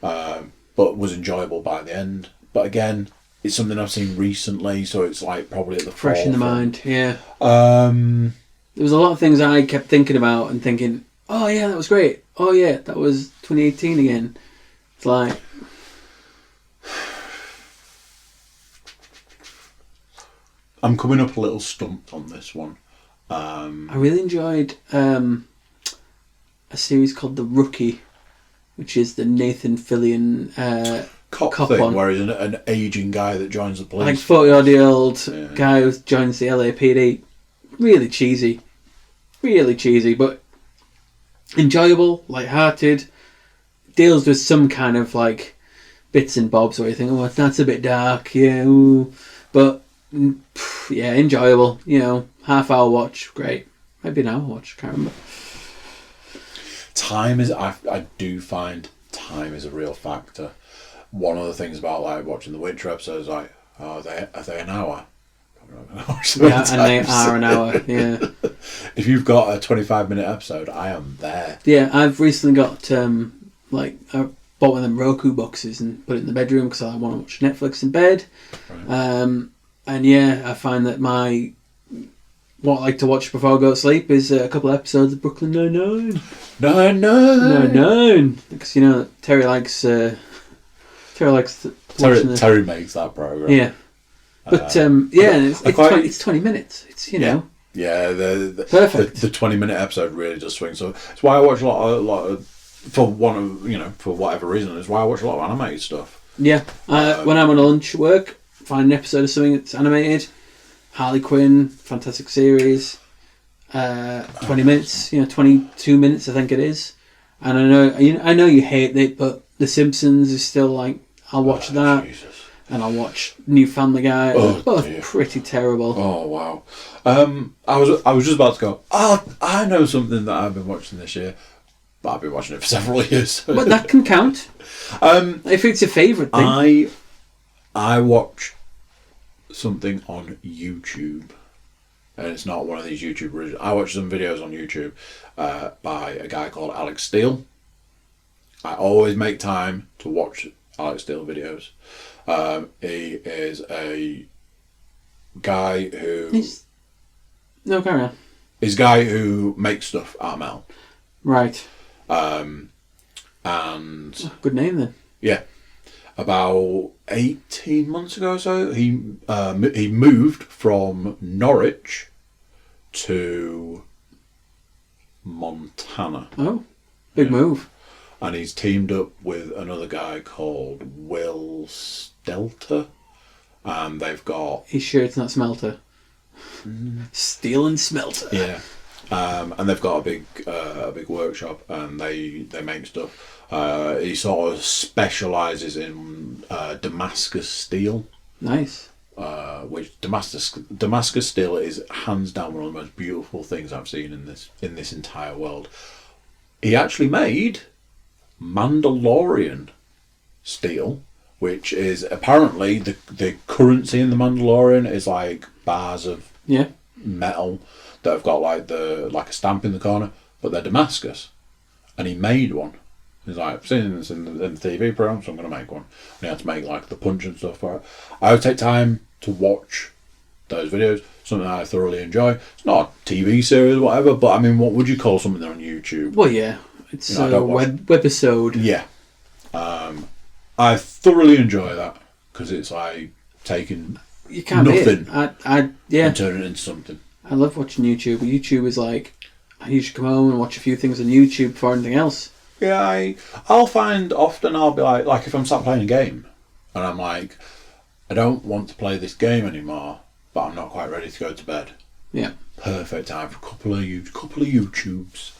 but was enjoyable by the end. But again, it's something I've seen recently, so it's like probably at the fresh in the mind. Yeah. There was a lot of things I kept thinking about and thinking, oh yeah, that was great. Oh yeah, that was 2018 again. It's like, I'm coming up a little stumped on this one. I really enjoyed a series called The Rookie, which is the Nathan Fillion cop thing, one. Where he's an aging guy that joins the police. Like 40-odd-year-old guy who joins the LAPD. Really cheesy, but enjoyable, light-hearted. Deals with some kind of like bits and bobs where you think, oh, that's a bit dark, yeah, ooh. But yeah, enjoyable. You know, half-hour watch, great. Maybe an hour watch, can't remember. Time is, I do find time is a real factor. One of the things about like watching the Witcher episodes, like, are they an hour? Yeah, and they are an hour. Yeah. If you've got a 25-minute episode, I am there. Yeah, I've recently got I bought one of them Roku boxes and put it in the bedroom because I want to watch Netflix in bed. Right. And yeah, I find that what I like to watch before I go to sleep is a couple of episodes of Brooklyn Nine-Nine. Nine-Nine. Because you know Terry likes Terry makes that program. Yeah. But it's 20 minutes. It's Yeah, perfect. The 20-minute episode really does swing. So it's why I watch a lot of for whatever reason. It's why I watch a lot of animated stuff. Yeah. When I'm on lunch at work, find an episode of something that's animated. Harley Quinn, fantastic series. 20 minutes, 22 minutes, I think it is. And I know you hate it, but The Simpsons is still like, I'll watch that. Jesus. And I'll watch New Family Guy. Both pretty terrible. Oh wow! I was just about to go. Oh, I know something that I've been watching this year, but I've been watching it for several years. But that can count. If it's your favourite thing. I watch something on YouTube, and it's not one of these YouTube originals. I watch some videos on YouTube by a guy called Alex Steele. I always make time to watch Alex Steele videos. He is a guy who... carry on. He's a guy who makes stuff out of metal. Right. And... good name then. Yeah. About 18 months ago or so, he moved from Norwich to Montana. Oh, big move. And he's teamed up with another guy called Will Stelter, and they've got... He's sure it's not Smelter? Steel and Smelter. Yeah, and they've got a big workshop, and they make stuff. He sort of specialises in Damascus steel. Nice. Which Damascus steel is hands down one of the most beautiful things I've seen in this entire world. He actually made Mandalorian steel, which is apparently the currency in the Mandalorian is like bars of metal that have got like a stamp in the corner, but they're Damascus, and he made one. He's like, I've seen this in the TV program, so I'm going to make one. And he had to make like the punch and stuff for it. I would take time to watch those videos. Something that I thoroughly enjoy. It's not a TV series or whatever, but I mean, what would you call something on YouTube? Well, yeah. It's a webisode. Yeah. I thoroughly enjoy that because it's like taking nothing and turning it into something. I love watching YouTube. YouTube is like, I usually come home and watch a few things on YouTube before anything else. Yeah, I'll find often I'll be like if I'm sat playing a game and I'm like, I don't want to play this game anymore, but I'm not quite ready to go to bed. Yeah. Perfect time for a couple of YouTubes.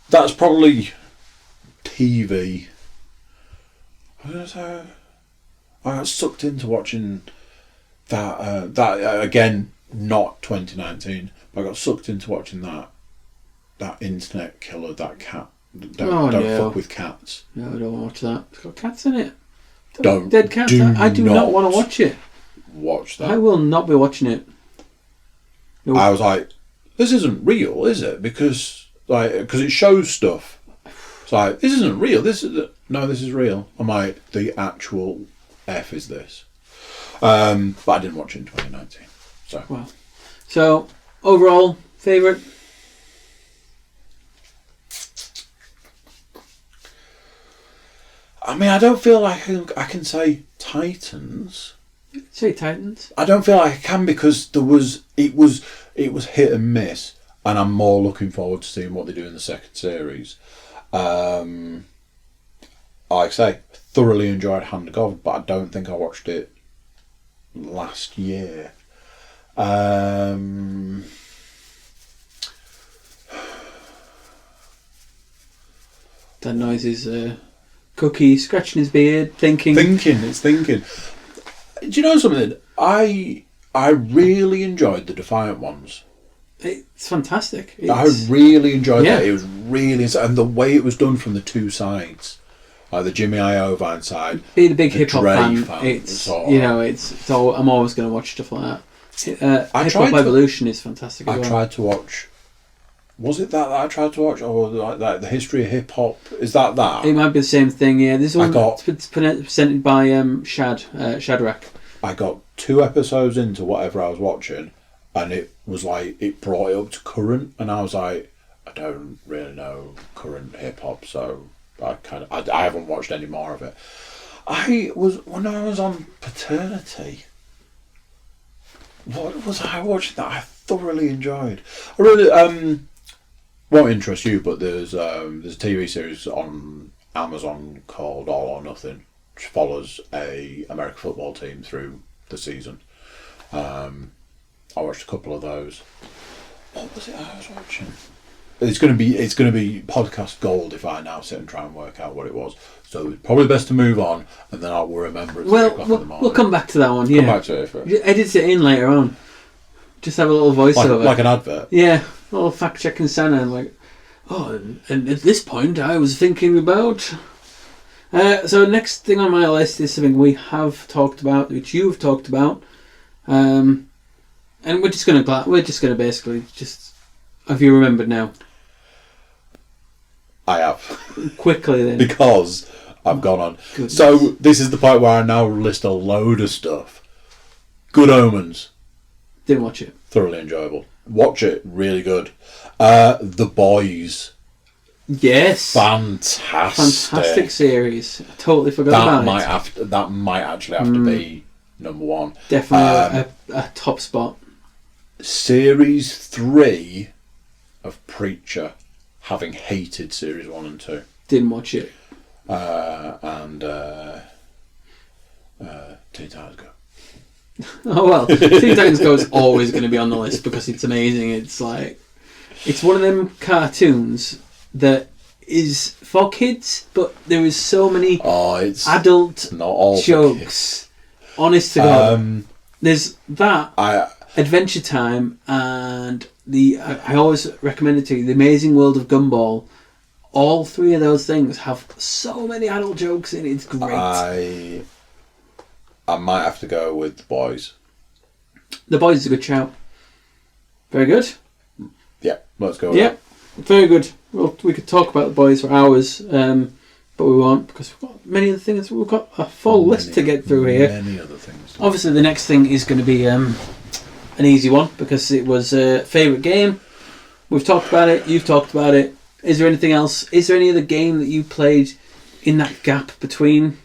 That's probably TV. I was gonna say, I got sucked into watching that again, not 2019, but I got sucked into watching that internet killer, that cat. Don't fuck with cats. No, I don't want to watch that. It's got cats in it. Don't. Dead cats. I do not want to watch it. Watch that. I will not be watching it. Nope. I was like, this isn't real, is it? Because it shows stuff. It's like, this isn't real. This is real. I'm like, the actual F is this. But I didn't watch it in 2019. So. Well. So, overall, favourite? I mean, I don't feel like I can say Titans. Say Titans. I don't feel like I can because it was hit and miss, and I'm more looking forward to seeing what they do in the second series. Like I say, thoroughly enjoyed Hand of God, but I don't think I watched it last year. That noise is Cookie scratching his beard, thinking. It's thinking. Do you know something? I really enjoyed the Defiant ones. It's fantastic. I really enjoyed that. It was really, and the way it was done from the two sides, like the Jimmy Iovine side, being a big hip hop fan, it's I'm always going to watch stuff like that. Hip Hop Evolution is fantastic. I tried to watch. Was it that I tried to watch, or like the history of hip hop? Is that? It might be the same thing. Yeah, this one it's presented by Shadrach. I got 2 episodes into whatever I was watching, and it was like it brought it up to current, and I was like, I don't really know current hip hop, so I haven't watched any more of it. When I was on paternity. What was I watching that I thoroughly enjoyed? I really won't interest you, but there's a TV series on Amazon called All or Nothing, which follows a American football team through the season. I watched a couple of those. What was it I was watching? It's gonna be podcast gold if I now sit and try and work out what it was. So it's probably best to move on, and then I'll remember it. We'll come back to that one. Yeah, come back to it first. Edit it in later on. Just have a little voiceover, like an advert. Yeah, a little fact checking Santa, and and at this point I was thinking about. So next thing on my list is something we have talked about, which you've talked about, and we're just gonna basically just. Have you remembered now? I have. Quickly then. Because I've gone on. Goodness. So this is the point where I now list a load of stuff. Good Omens. Didn't watch it. Thoroughly enjoyable. Watch it. Really good. The Boys. Yes. Fantastic series. I totally forgot about it. That might actually have to be number 1. Definitely a top spot. Series 3 of Preacher, having hated series 1 and 2. Didn't watch it. And Teen Titans Go. Oh well, Teen Titans Go is always going to be on the list because it's amazing. It's one of them cartoons that is for kids, but there is so many adult not all jokes. Honest to God, there's that Adventure Time and I always recommend it to you. The Amazing World of Gumball. All 3 of those things have so many adult jokes in it. It's great. I might have to go with The Boys. The Boys is a good shout. Very good. Yeah, let's go with that. Very good. Well, we could talk about The Boys for hours, but we won't because we've got many other things. We've got a full list to get through here. Many other things. Obviously, the next thing is going to be an easy one because it was a favourite game. We've talked about it. You've talked about it. Is there anything else? Is there any other game that you played in that gap between?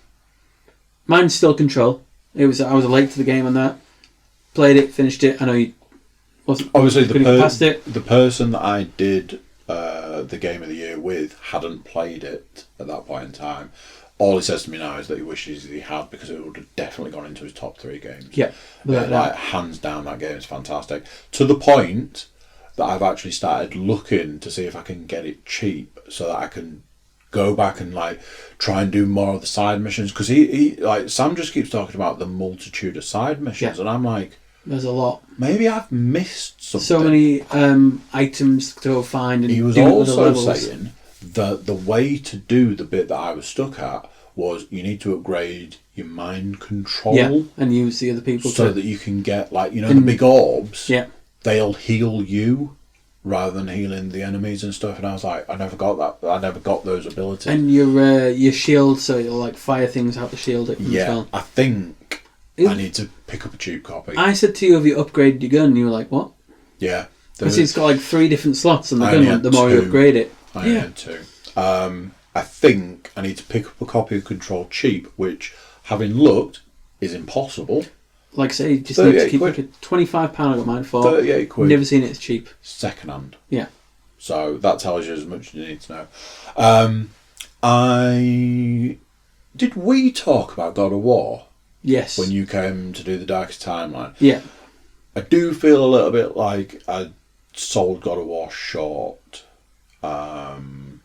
Mine's still Control. I was late to the game on that. Played it, finished it. I know you wasn't. Obviously, past it. The person that I did the Game of the Year with hadn't played it at that point in time. All he says to me now is that he wishes he had because it would have definitely gone into his top 3 games. Yeah, hands down, that game is fantastic. To the point that I've actually started looking to see if I can get it cheap so that I can go back and like try and do more of the side missions, because he like Sam just keeps talking about the multitude of side missions, and I'm like, there's a lot. Maybe I've missed something. So many items to go find. And he was also saying that the way to do the bit that I was stuck at was you need to upgrade your mind control, and use the other people so that you can get like the big orbs. Yeah, they'll heal you rather than healing the enemies and stuff. And I was like, I never got that. I never got those abilities. And your shield, so you'll like fire things out the shield. As well. I think I need to pick up a cheap copy. I said to you, have you upgraded your gun? And you were like, what? Yeah, because it's got like 3 different slots, and the gun, the more you upgrade it. I had 2. I think I need to pick up a copy of Control cheap, which, having looked, is impossible. Like I say, you just need to keep it. £25 I got mine for. 38 quid. Never seen it as cheap. Second hand. Yeah. So that tells you as much as you need to know. Did we talk about God of War? Yes. When you came to do the Darkest Timeline? Yeah. I do feel a little bit like I sold God of War short. I'm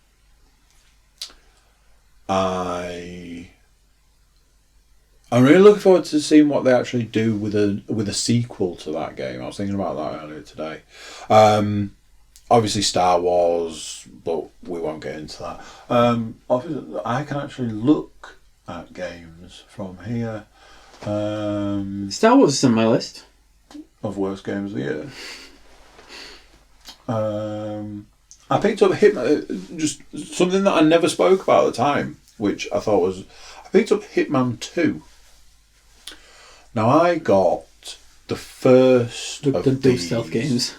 really looking forward to seeing what they actually do with a sequel to that game. I was thinking about that earlier today. Obviously Star Wars, but we won't get into that. Obviously, I can actually look at games from here. Star Wars is on my list of worst games of the year. I picked up Hitman, just something that I never spoke about at the time, which I thought was... I picked up Hitman 2. Now, I got the first Luke of doesn't these... do stealth games.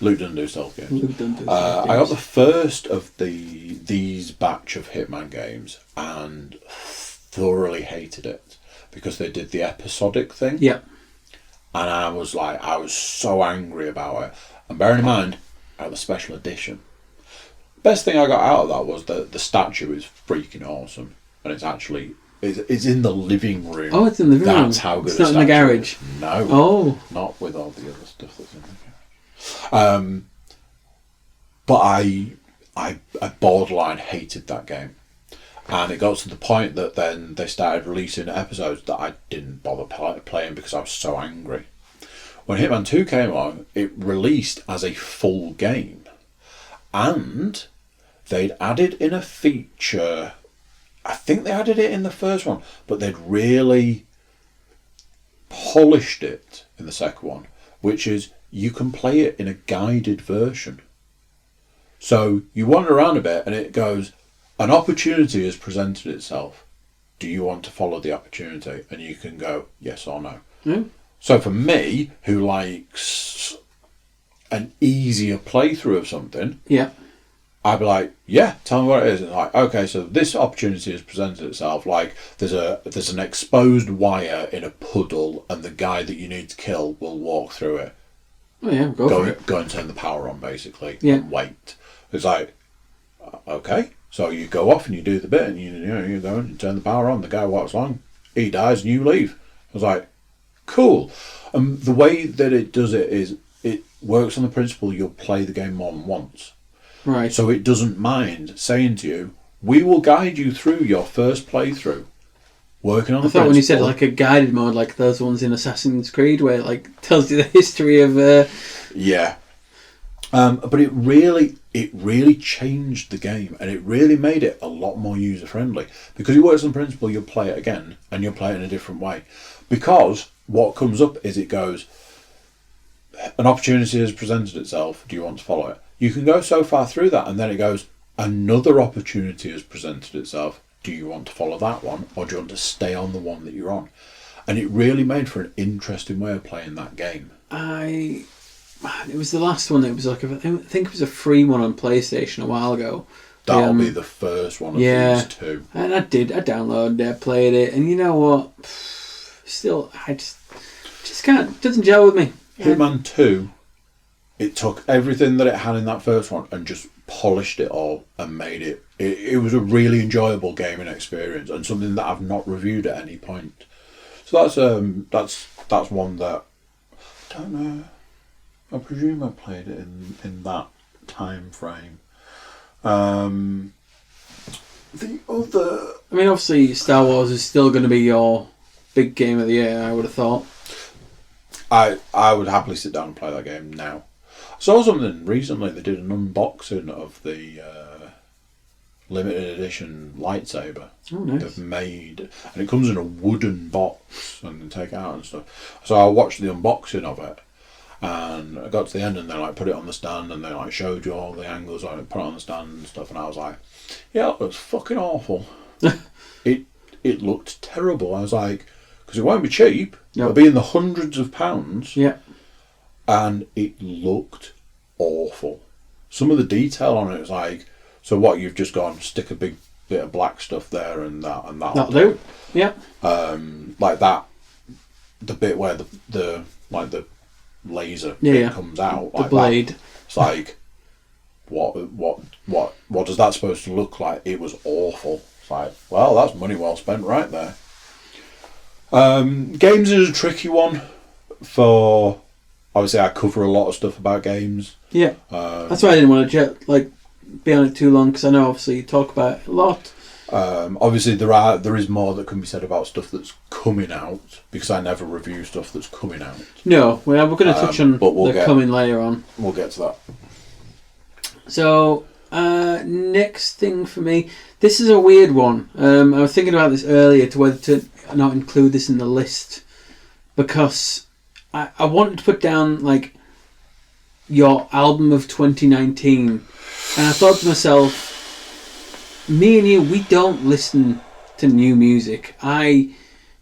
Luke doesn't do stealth games. Luke doesn't do stealth games. I got the first of these batch of Hitman games and thoroughly hated it because they did the episodic thing. Yeah. And I was so angry about it. And bearing in mind, I got the special edition. Best thing I got out of that was that the statue is freaking awesome, and it's actually it's in the living room. Oh, it's in the living room. That's how good. It's not in the garage. Is. No. Oh. Not with all the other stuff that's in the garage. But I borderline hated that game, and it got to the point that then they started releasing episodes that I didn't bother playing because I was so angry. When Hitman 2 came along, it released as a full game, and they'd added in a feature. I think they added it in the first one, but they'd really polished it in the second one, which is you can play it in a guided version. So you wander around a bit and it goes, an opportunity has presented itself. Do you want to follow the opportunity? And you can go yes or no. Mm. So for me, who likes an easier playthrough of something, yeah, I'd be like, yeah, tell me what it is. And like, okay, so this opportunity has presented itself. Like, there's an exposed wire in a puddle, and the guy that you need to kill will walk through it. Oh yeah, go for it. Go and turn the power on, basically. Yeah. And wait. It's like, okay, so you go off and you do the bit, and you go and you turn the power on. The guy walks along, he dies, and you leave. I was like, cool. The way that it does it is it works on the principle you'll play the game more than once. Right. So it doesn't mind saying to you, we will guide you through your first playthrough. Working on the I thought when you said like a guided mode, like those ones in Assassin's Creed, where it like tells you the history of. Yeah. But it really changed the game, and it really made it a lot more user friendly because it works on the principle you'll play it again and you'll play it in a different way. Because what comes up is it goes, an opportunity has presented itself. Do you want to follow it? You can go so far through that, and then it goes, another opportunity has presented itself. Do you want to follow that one, or do you want to stay on the one that you're on? And it really made for an interesting way of playing that game. It was the last one. It was like I think it was a free one on PlayStation a while ago. That'll be the first one of these two. And I downloaded it, played it, and you know what? Still, I just can't. It doesn't gel with me. Hitman 2. It took everything that it had in that first one and just polished it all and made it. It was a really enjoyable gaming experience and something that I've not reviewed at any point. So that's one that I don't know. I presume I played it in that time frame. the other... I mean, obviously, Star Wars is still going to be your big game of the year, I would have thought. I would happily sit down and play that game now. I saw something recently. They did an unboxing of the limited edition lightsaber. Oh, nice. They've made, and it comes in a wooden box and then take it out and stuff. So I watched the unboxing of it, and I got to the end and they like put it on the stand and they like showed you all the angles on it, put it on the stand and stuff, and I was like, yeah, it looks fucking awful. it looked terrible. I was like, because it won't be cheap. It'll be in the hundreds of pounds. Yeah. And it looked awful. Some of the detail on it was like, so what, you've just gone stick a big bit of black stuff there and that'll do. Yeah. Like that, the bit where the laser bit comes out. The blade. That. It's like, what is that supposed to look like? It was awful. It's like, well, that's money well spent right there. Games is a tricky one for... Obviously, I cover a lot of stuff about games. Yeah. That's why I didn't want to be on it too long, because I know obviously you talk about it a lot. Obviously, there is more that can be said about stuff that's coming out, because I never review stuff that's coming out. No, we're going to touch on coming later on. We'll get to that. So, next thing for me, this is a weird one. I was thinking about this earlier to whether to not include this in the list, because I wanted to put down like your album of 2019, and I thought to myself, me and you, we don't listen to new music. I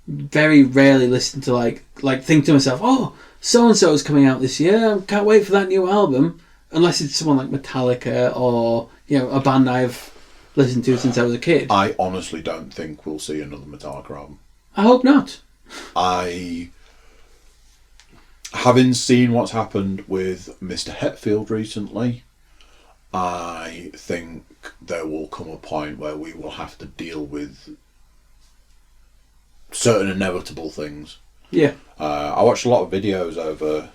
very rarely listen to like think to myself, oh, so and so is coming out this year, can't wait for that new album, unless it's someone like Metallica or a band I've listened to since I was a kid. I honestly don't think we'll see another Metallica album. I hope not. Having seen what's happened with Mr. Hetfield recently, I think there will come a point where we will have to deal with certain inevitable things. Yeah. I watched a lot of videos over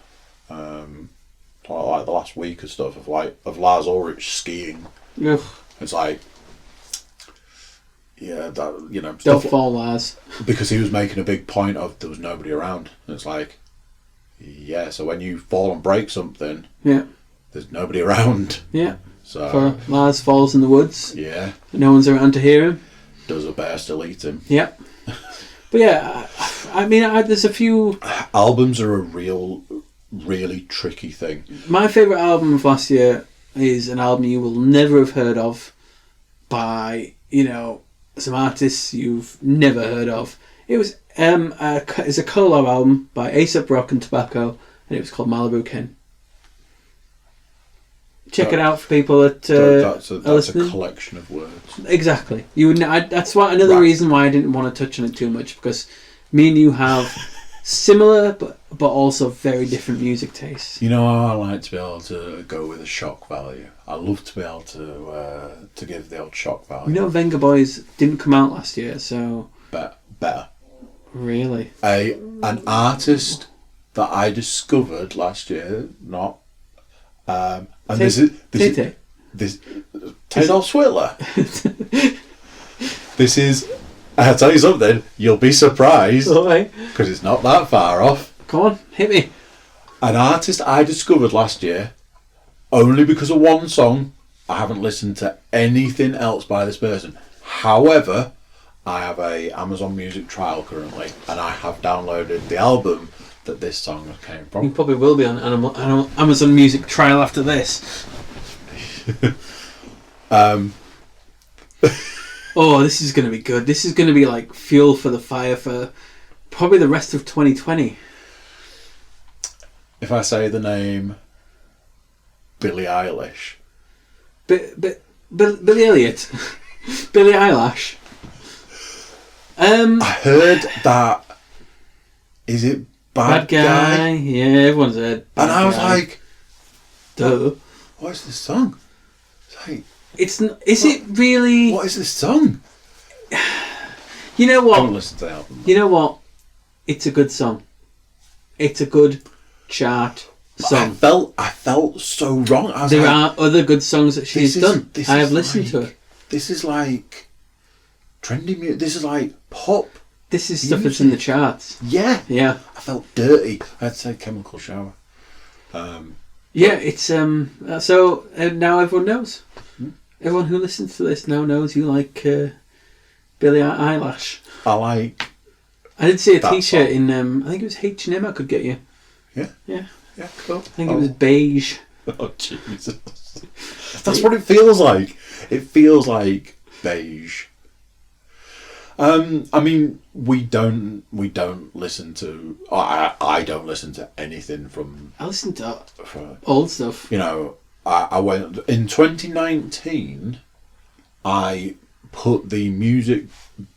like the last week or stuff of Lars Ulrich skiing. Yeah. It's like, yeah, that don't fall, Lars. Because he was making a big point of there was nobody around. And it's like, yeah, so when you fall and break something, there's nobody around. Yeah. So for Lars falls in the woods. Yeah. No one's around to hear him. Does a bear still eat him? Yeah. But yeah, I mean, there's a few... Albums are a really tricky thing. My favourite album of last year is an album you will never have heard of by, some artists you've never heard of. It was it's a collab album by A$AP Rock and Tobacco, and it was called Malibu Ken. Check it out for people that that's a collection of words. Exactly. That's another reason why I didn't want to touch on it too much, because me and you have similar but also very different music tastes. I like to be able to go with a shock value. I love to be able to give the old shock value. Venga Boys didn't come out last year, so better. Really? An artist that I discovered last year, and this Taylor Swift. This is, I'll tell you something, you'll be surprised, because it's not that far off. Come on, hit me. An artist I discovered last year, only because of one song. I haven't listened to anything else by this person. However, I have a Amazon Music trial currently, and I have downloaded the album that this song came from. You probably will be on Amazon Music trial after this. Oh, this is going to be good. This is going to be like fuel for the fire for probably the rest of 2020. If I say the name Billie Eilish. Billy Elliot. Billie Eilish. I heard that. Is it Bad Guy? Yeah, everyone's heard Bad And I was Guy. like, duh. What is this song? It's like, it really? What is this song? You know what? I haven't listened to the album. You know what? It's a good song. It's a good chart song. I felt so wrong. There are other good songs that she's done. I have listened to it. This is like trendy music. This is like pop. This is stuff that's in the charts. Yeah. Yeah. I felt dirty. I had to say Chemical Shower. Yeah, it's so now everyone knows. Everyone who listens to this now knows you like Billie Eilish. I did see a T-shirt in I think it was H&M I could get you. Yeah, cool. I think it was beige. Oh Jesus! That's what it feels like. It feels like beige. I mean, we don't listen to. I don't listen to anything from. I listen to old stuff. You know, I went in 2019. I put the music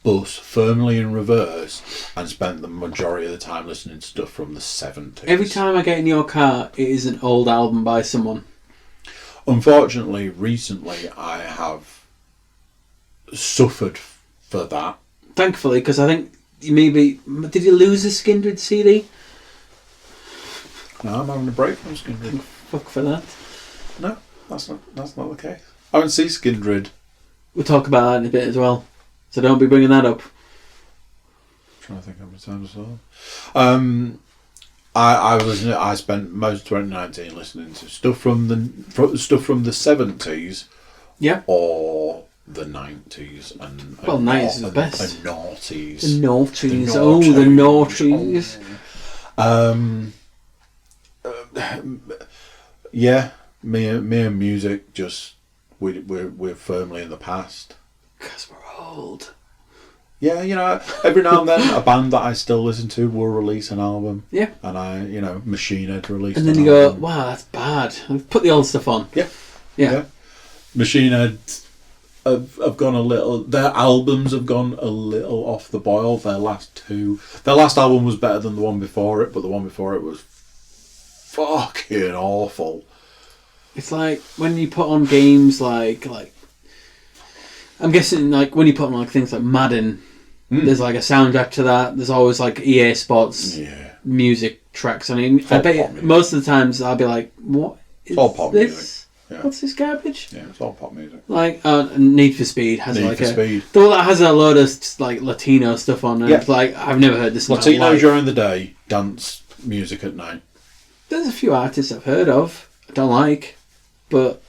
bus firmly in reverse and spent the majority of the time listening to stuff from the 70s. Every time I get in your car, it is an old album by someone. Unfortunately, recently I have suffered for that. Thankfully, because I think maybe... Did you lose a Skindred CD? No, I'm having a break from Skindred. Fuck for that. No, that's not the case. I haven't seen Skindred. We'll talk about that in a bit as well. So don't be bringing that up. I'm trying to think how many times I was listening. I spent most of 2019 listening to stuff from the 70s. Yeah. Or the 90s and 90s is the best. The noughties. The noughties. Oh, the noughties. Yeah, me and music just we're firmly in the past. Because we're old. Yeah, you know, every now and then a band that I still listen to will release an album. Yeah. And Machine Head released an album. And then you go, wow, that's bad. Put the old stuff on. Yeah. Machine Head have gone a little. Their albums have gone a little off the boil. Their last album was better than the one before it, but the one before it was fucking awful. It's like when you put on games like I'm guessing like when you put on like things like Madden, there's like a soundtrack to that. There's always like EA Sports music tracks. I mean, I bet most of the times I'll be like, what is all pop this? Music. Yeah. What's this garbage? Yeah, it's all pop music. Like Need for Speed has Need for Speed. The one that has a load of like Latino stuff on, and it's like I've never heard this. Latino during the day, dance music at night. There's a few artists I've heard of. I don't like, but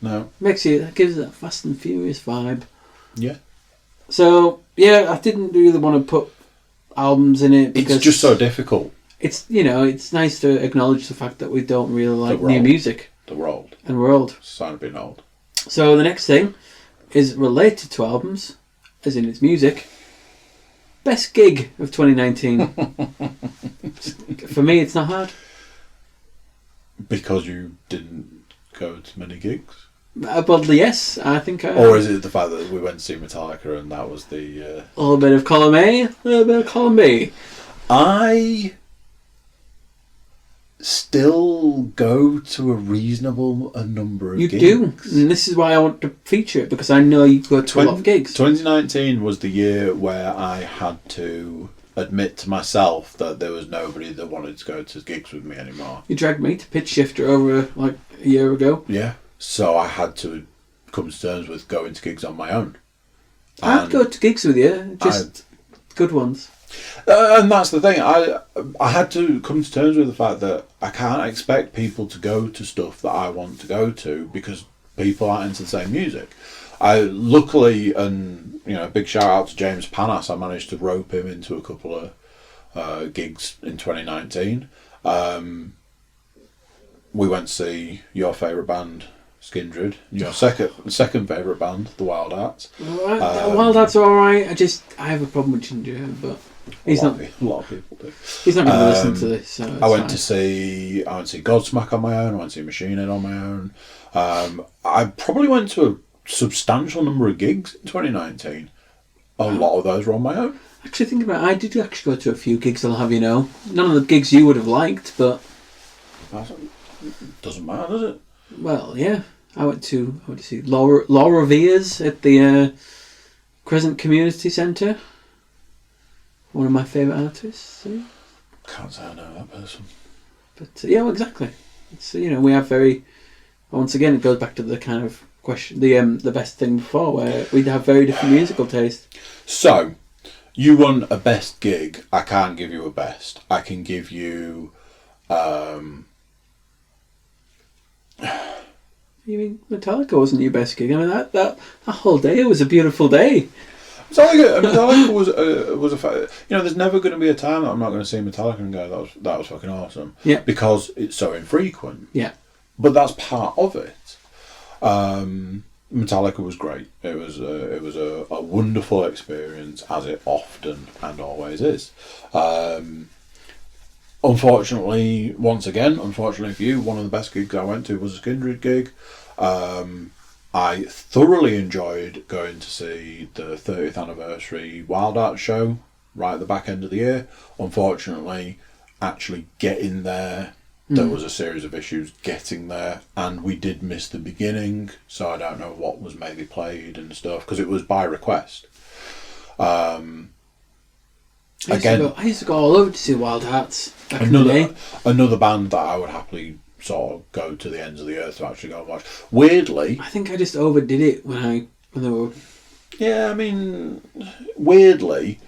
no, gives it that Fast and Furious vibe. Yeah. So I didn't really want to put albums in it because it's just so difficult. It's it's nice to acknowledge the fact that we don't really like new music. That we're old. And we're old. Sign of being old. So the next thing is related to albums, as in its music. Best gig of 2019. For me, it's not hard. Because you didn't go to many gigs? Well, yes, I think I... Or is it the fact that we went to see Metallica and that was the... A little bit of column A, a little bit of column B. I still go to a reasonable number of gigs. You do, and this is why I want to feature it, because I know you go to a lot of gigs. 2019 was the year where I had to admit to myself that there was nobody that wanted to go to gigs with me anymore. You dragged me to Pitch Shifter over like a year ago. Yeah, so I had to come to terms with going to gigs on my own. I'd go to gigs with you, just good ones. And that's the thing. I had to come to terms with the fact that I can't expect people to go to stuff that I want to go to because people aren't into the same music. Luckily, and big shout out to James Panas, I managed to rope him into a couple of gigs in 2019. We went to see your favourite band, Skindred. Your second favourite band, the Wild Arts. Wild Arts are alright. I have a problem with Ginger, but a lot of people do. He's not going to listen to this. So I went to see Godsmack on my own. I went to see Machine Head on my own. I probably went to a substantial number of gigs in 2019. A lot of those were on my own. Actually, think about it. I did actually go to a few gigs, I'll have you know. None of the gigs you would have liked, but... Doesn't matter, does it? Well, yeah. I went to see Laura Viers at the Crescent Community Centre. One of my favourite artists. Yeah. Can't say I know that person. But, yeah, well, exactly. It's, we have very... Once again, it goes back to the kind of question, the best thing before, where we'd have very different musical taste. So, you want a best gig? I can't give you a best. I can give you. You mean Metallica wasn't your best gig? I mean that whole day was a beautiful day. Metallica was a there's never going to be a time that I'm not going to see Metallica and go that was fucking awesome. Yeah. Because it's so infrequent. Yeah. But that's part of it. Metallica was great. It was a wonderful experience, as it often and always is. Unfortunately for you, one of the best gigs I went to was a Kindred gig. I thoroughly enjoyed going to see the 30th anniversary Wild Art show right at the back end of the year. Unfortunately, actually getting there, there was a series of issues getting there, and we did miss the beginning, so I don't know what was maybe played and stuff, because it was by request. I used to go all over to see Wild Hearts back in the day. Another band that I would happily sort of go to the ends of the earth to actually go and watch. Weirdly, I think I just overdid it when they were. Yeah, I mean, weirdly,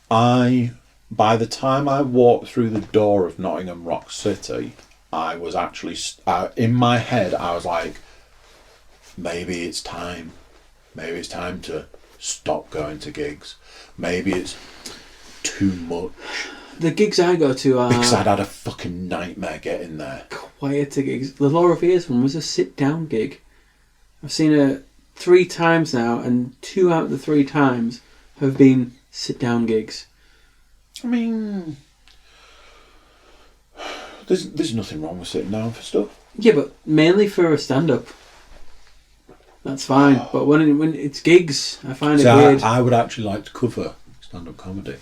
by the time I walked through the door of Nottingham Rock City, I was actually in my head. I was like, maybe it's time. Maybe it's time to stop going to gigs. Maybe it's too much. The gigs I go to are... Because I'd had a fucking nightmare getting there. Quieter gigs. The Laura Veers one was a sit-down gig. I've seen it 3 times now, and 2 out of the 3 times have been sit-down gigs. I mean... There's nothing wrong with sitting down for stuff. Yeah, but mainly for a stand-up. That's fine. But when it's gigs, I find it weird. I would actually like to cover stand-up comedy.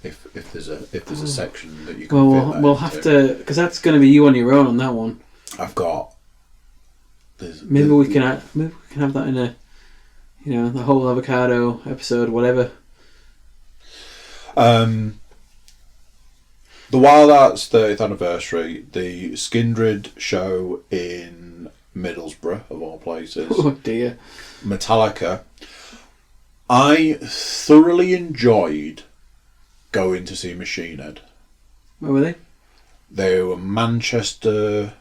If there's a section that you can fit that we'll have to, because that's going to be you on your own on that one. I've got. Maybe we can have that in a, the whole Avocado episode, whatever. The Wild Arts 30th anniversary, the Skindred show in Middlesbrough, of all places. Oh dear. Metallica. I thoroughly enjoyed going to see Machine Head. Where were they? They were Manchester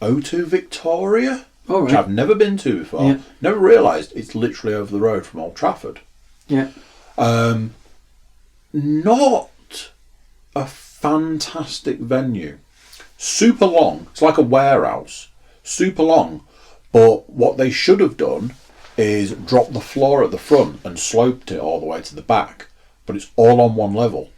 O2 Victoria, right. Which I've never been to before. Yeah. Never realised it's literally over the road from Old Trafford. Yeah. Not a fantastic venue. Super long. It's like a warehouse. Super long. But what they should have done is drop the floor at the front and sloped it all the way to the back. But it's all on one level.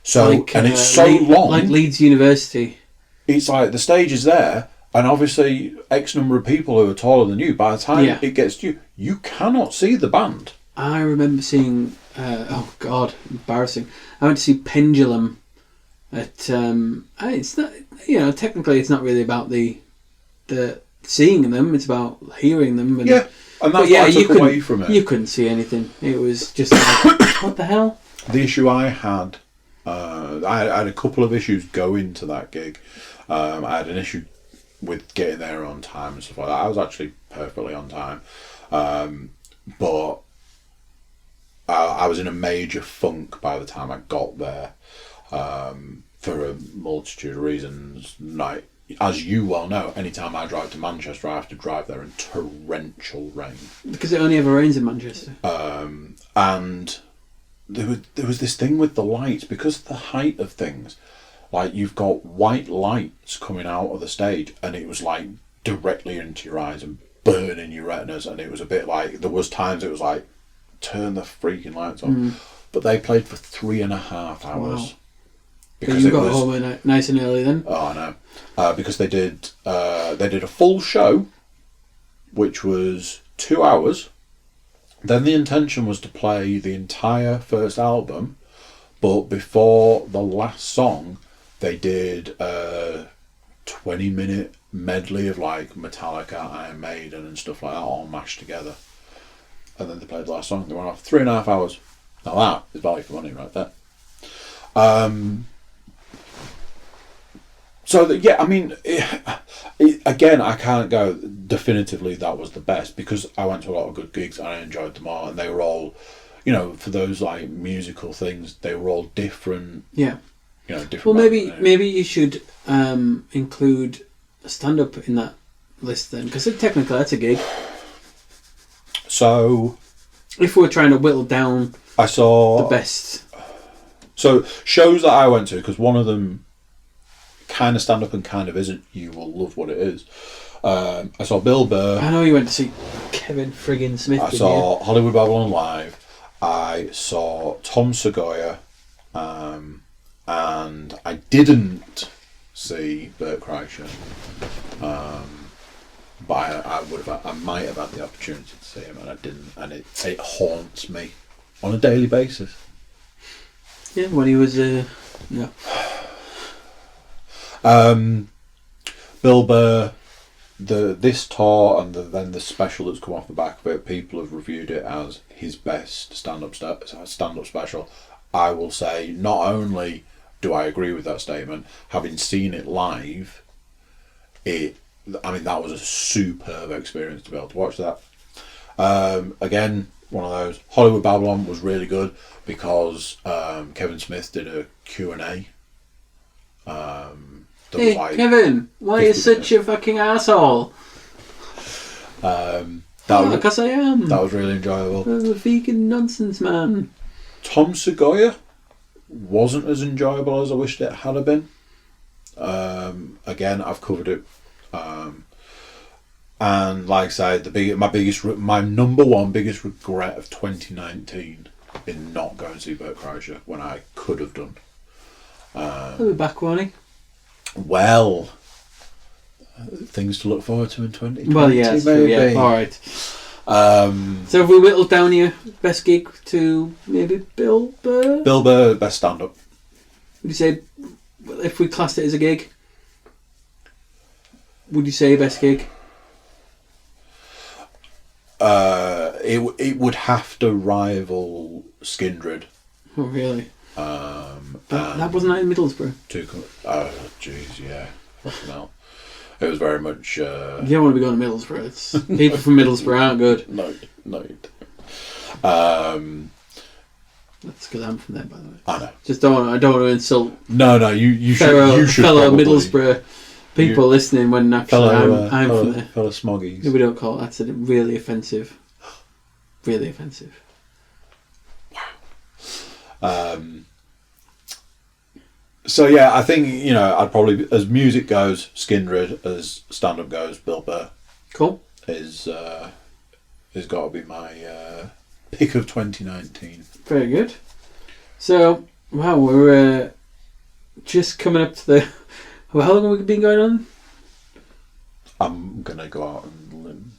So and it's so long. Like Leeds University. It's like the stage is there, and obviously X number of people who are taller than you. By the time it gets to you, you cannot see the band. I remember seeing. Oh God, embarrassing! I went to see Pendulum at. It's not. Technically, it's not really about the seeing them. It's about hearing them. And, yeah. And that's what I took away from it. You couldn't see anything. It was just like, what the hell? The issue I had, I had a couple of issues going to that gig. I had an issue with getting there on time and stuff like that. I was actually perfectly on time. But I was in a major funk by the time I got there, for a multitude of reasons. Like, as you well know, anytime I drive to Manchester, I have to drive there in torrential rain. Because it only ever rains in Manchester. And there was this thing with the lights, because of the height of things. Like, you've got white lights coming out of the stage, and it was like directly into your eyes and burning your retinas. And it was a bit like, there was times it was like, turn the freaking lights on. But they played for 3.5 hours. Wow. Because you got home nice and early then? Oh, I know. Because they did a full show, which was 2 hours. Then the intention was to play the entire first album, but before the last song, they did a 20-minute medley of like Metallica, Iron Maiden, and stuff like that, all mashed together. And then they played the last song. They went off 3.5 hours. Now that is value for money right there. So, I mean, again, I can't go. definitively that was the best, because I went to a lot of good gigs and I enjoyed them all, and they were all, you know, for those like musical things, they were all different. Yeah. You know, different. Well, maybe you should include a stand-up in that list then, because technically that's a gig. So, if we're trying to whittle down, I saw the best. So shows that I went to, because one of them kind of stand-up and kind of isn't. You will love what it is. I saw Bill Burr. I know you went to see Kevin friggin' Smith. I saw Hollywood Babylon live. I saw Tom Segura, and I didn't see Bert Kreischer. But I might have had the opportunity to see him, and I didn't, and it haunts me on a daily basis. Yeah, when he was Bill Burr, this tour and then the special that's come off the back of it, people have reviewed it as his best stand-up special. I will say, not only do I agree with that statement, having seen it live, that was a superb experience to be able to watch that. Again, one of those. Hollywood Babylon was really good because Kevin Smith did a Q&A. Hey, Kevin, why are you such a fucking asshole? Because I am. That was really enjoyable. I'm a vegan nonsense man. Tom Segura wasn't as enjoyable as I wished it had been. Again, I've covered it. And like I said, my number one biggest regret of 2019 in not going to see Bert Kreischer when I could have done. He'll be back, won't he? Well, things to look forward to in 2020. Well, yeah, that's true, yeah. All right. So have we whittled down your best gig to maybe Bill Burr? Bill Burr, best stand-up. Would you say, if we classed it as a gig, would you say best gig? It would have to rival Skindred. Oh, really? That wasn't in Middlesbrough. Oh, jeez, yeah. Fucking hell. It was very much... You don't want to be going to Middlesbrough. People from Middlesbrough aren't good. No, you don't. That's because I'm from there, by the way. I know. I don't want to insult... No, you should fellow probably, Middlesbrough people listening when actually I'm from there. Fellow smoggies. No, we don't call it. That's really offensive. Really offensive. Wow. So yeah, I think, I'd probably, as music goes, Skindred, as stand-up goes, Bill Burr. Cool. Is got to be my pick of 2019. Very good. So, wow, we're just coming up to the... How long have we been going on? I'm going to go out and limb.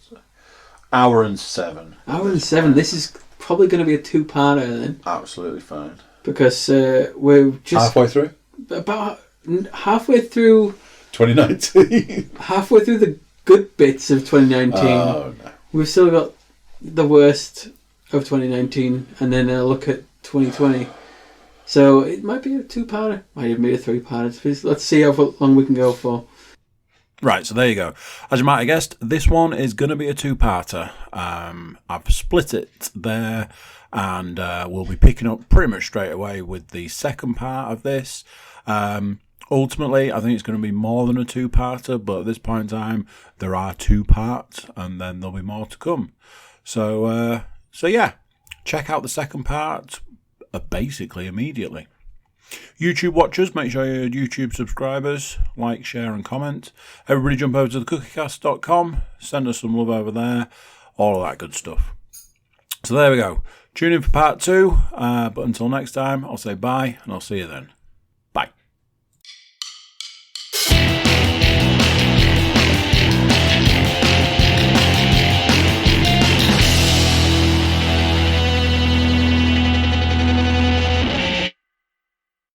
Hour and 7. Hour and 7. This is probably going to be a 2-parter then. Absolutely fine. Because we're just... Halfway through? About halfway through... 2019. Halfway through the good bits of 2019. Oh, no. We've still got the worst of 2019 and then a look at 2020. So it might be a 2-parter. Might even be a 3-parter. Let's see how long we can go for. Right, so there you go. As you might have guessed, this one is going to be a 2-parter. I've split it there, and we'll be picking up pretty much straight away with the second part of this. Ultimately, I think it's going to be more than a 2-parter, but at this point in time, there are 2 parts, and then there'll be more to come. So yeah, check out the second part basically immediately. YouTube watchers, make sure you're YouTube subscribers, like, share and comment. Everybody jump over to the Cookiecast.com, send us some love over there, all of that good stuff. So there we go. Tune in for part 2, but until next time, I'll say bye and I'll see you then.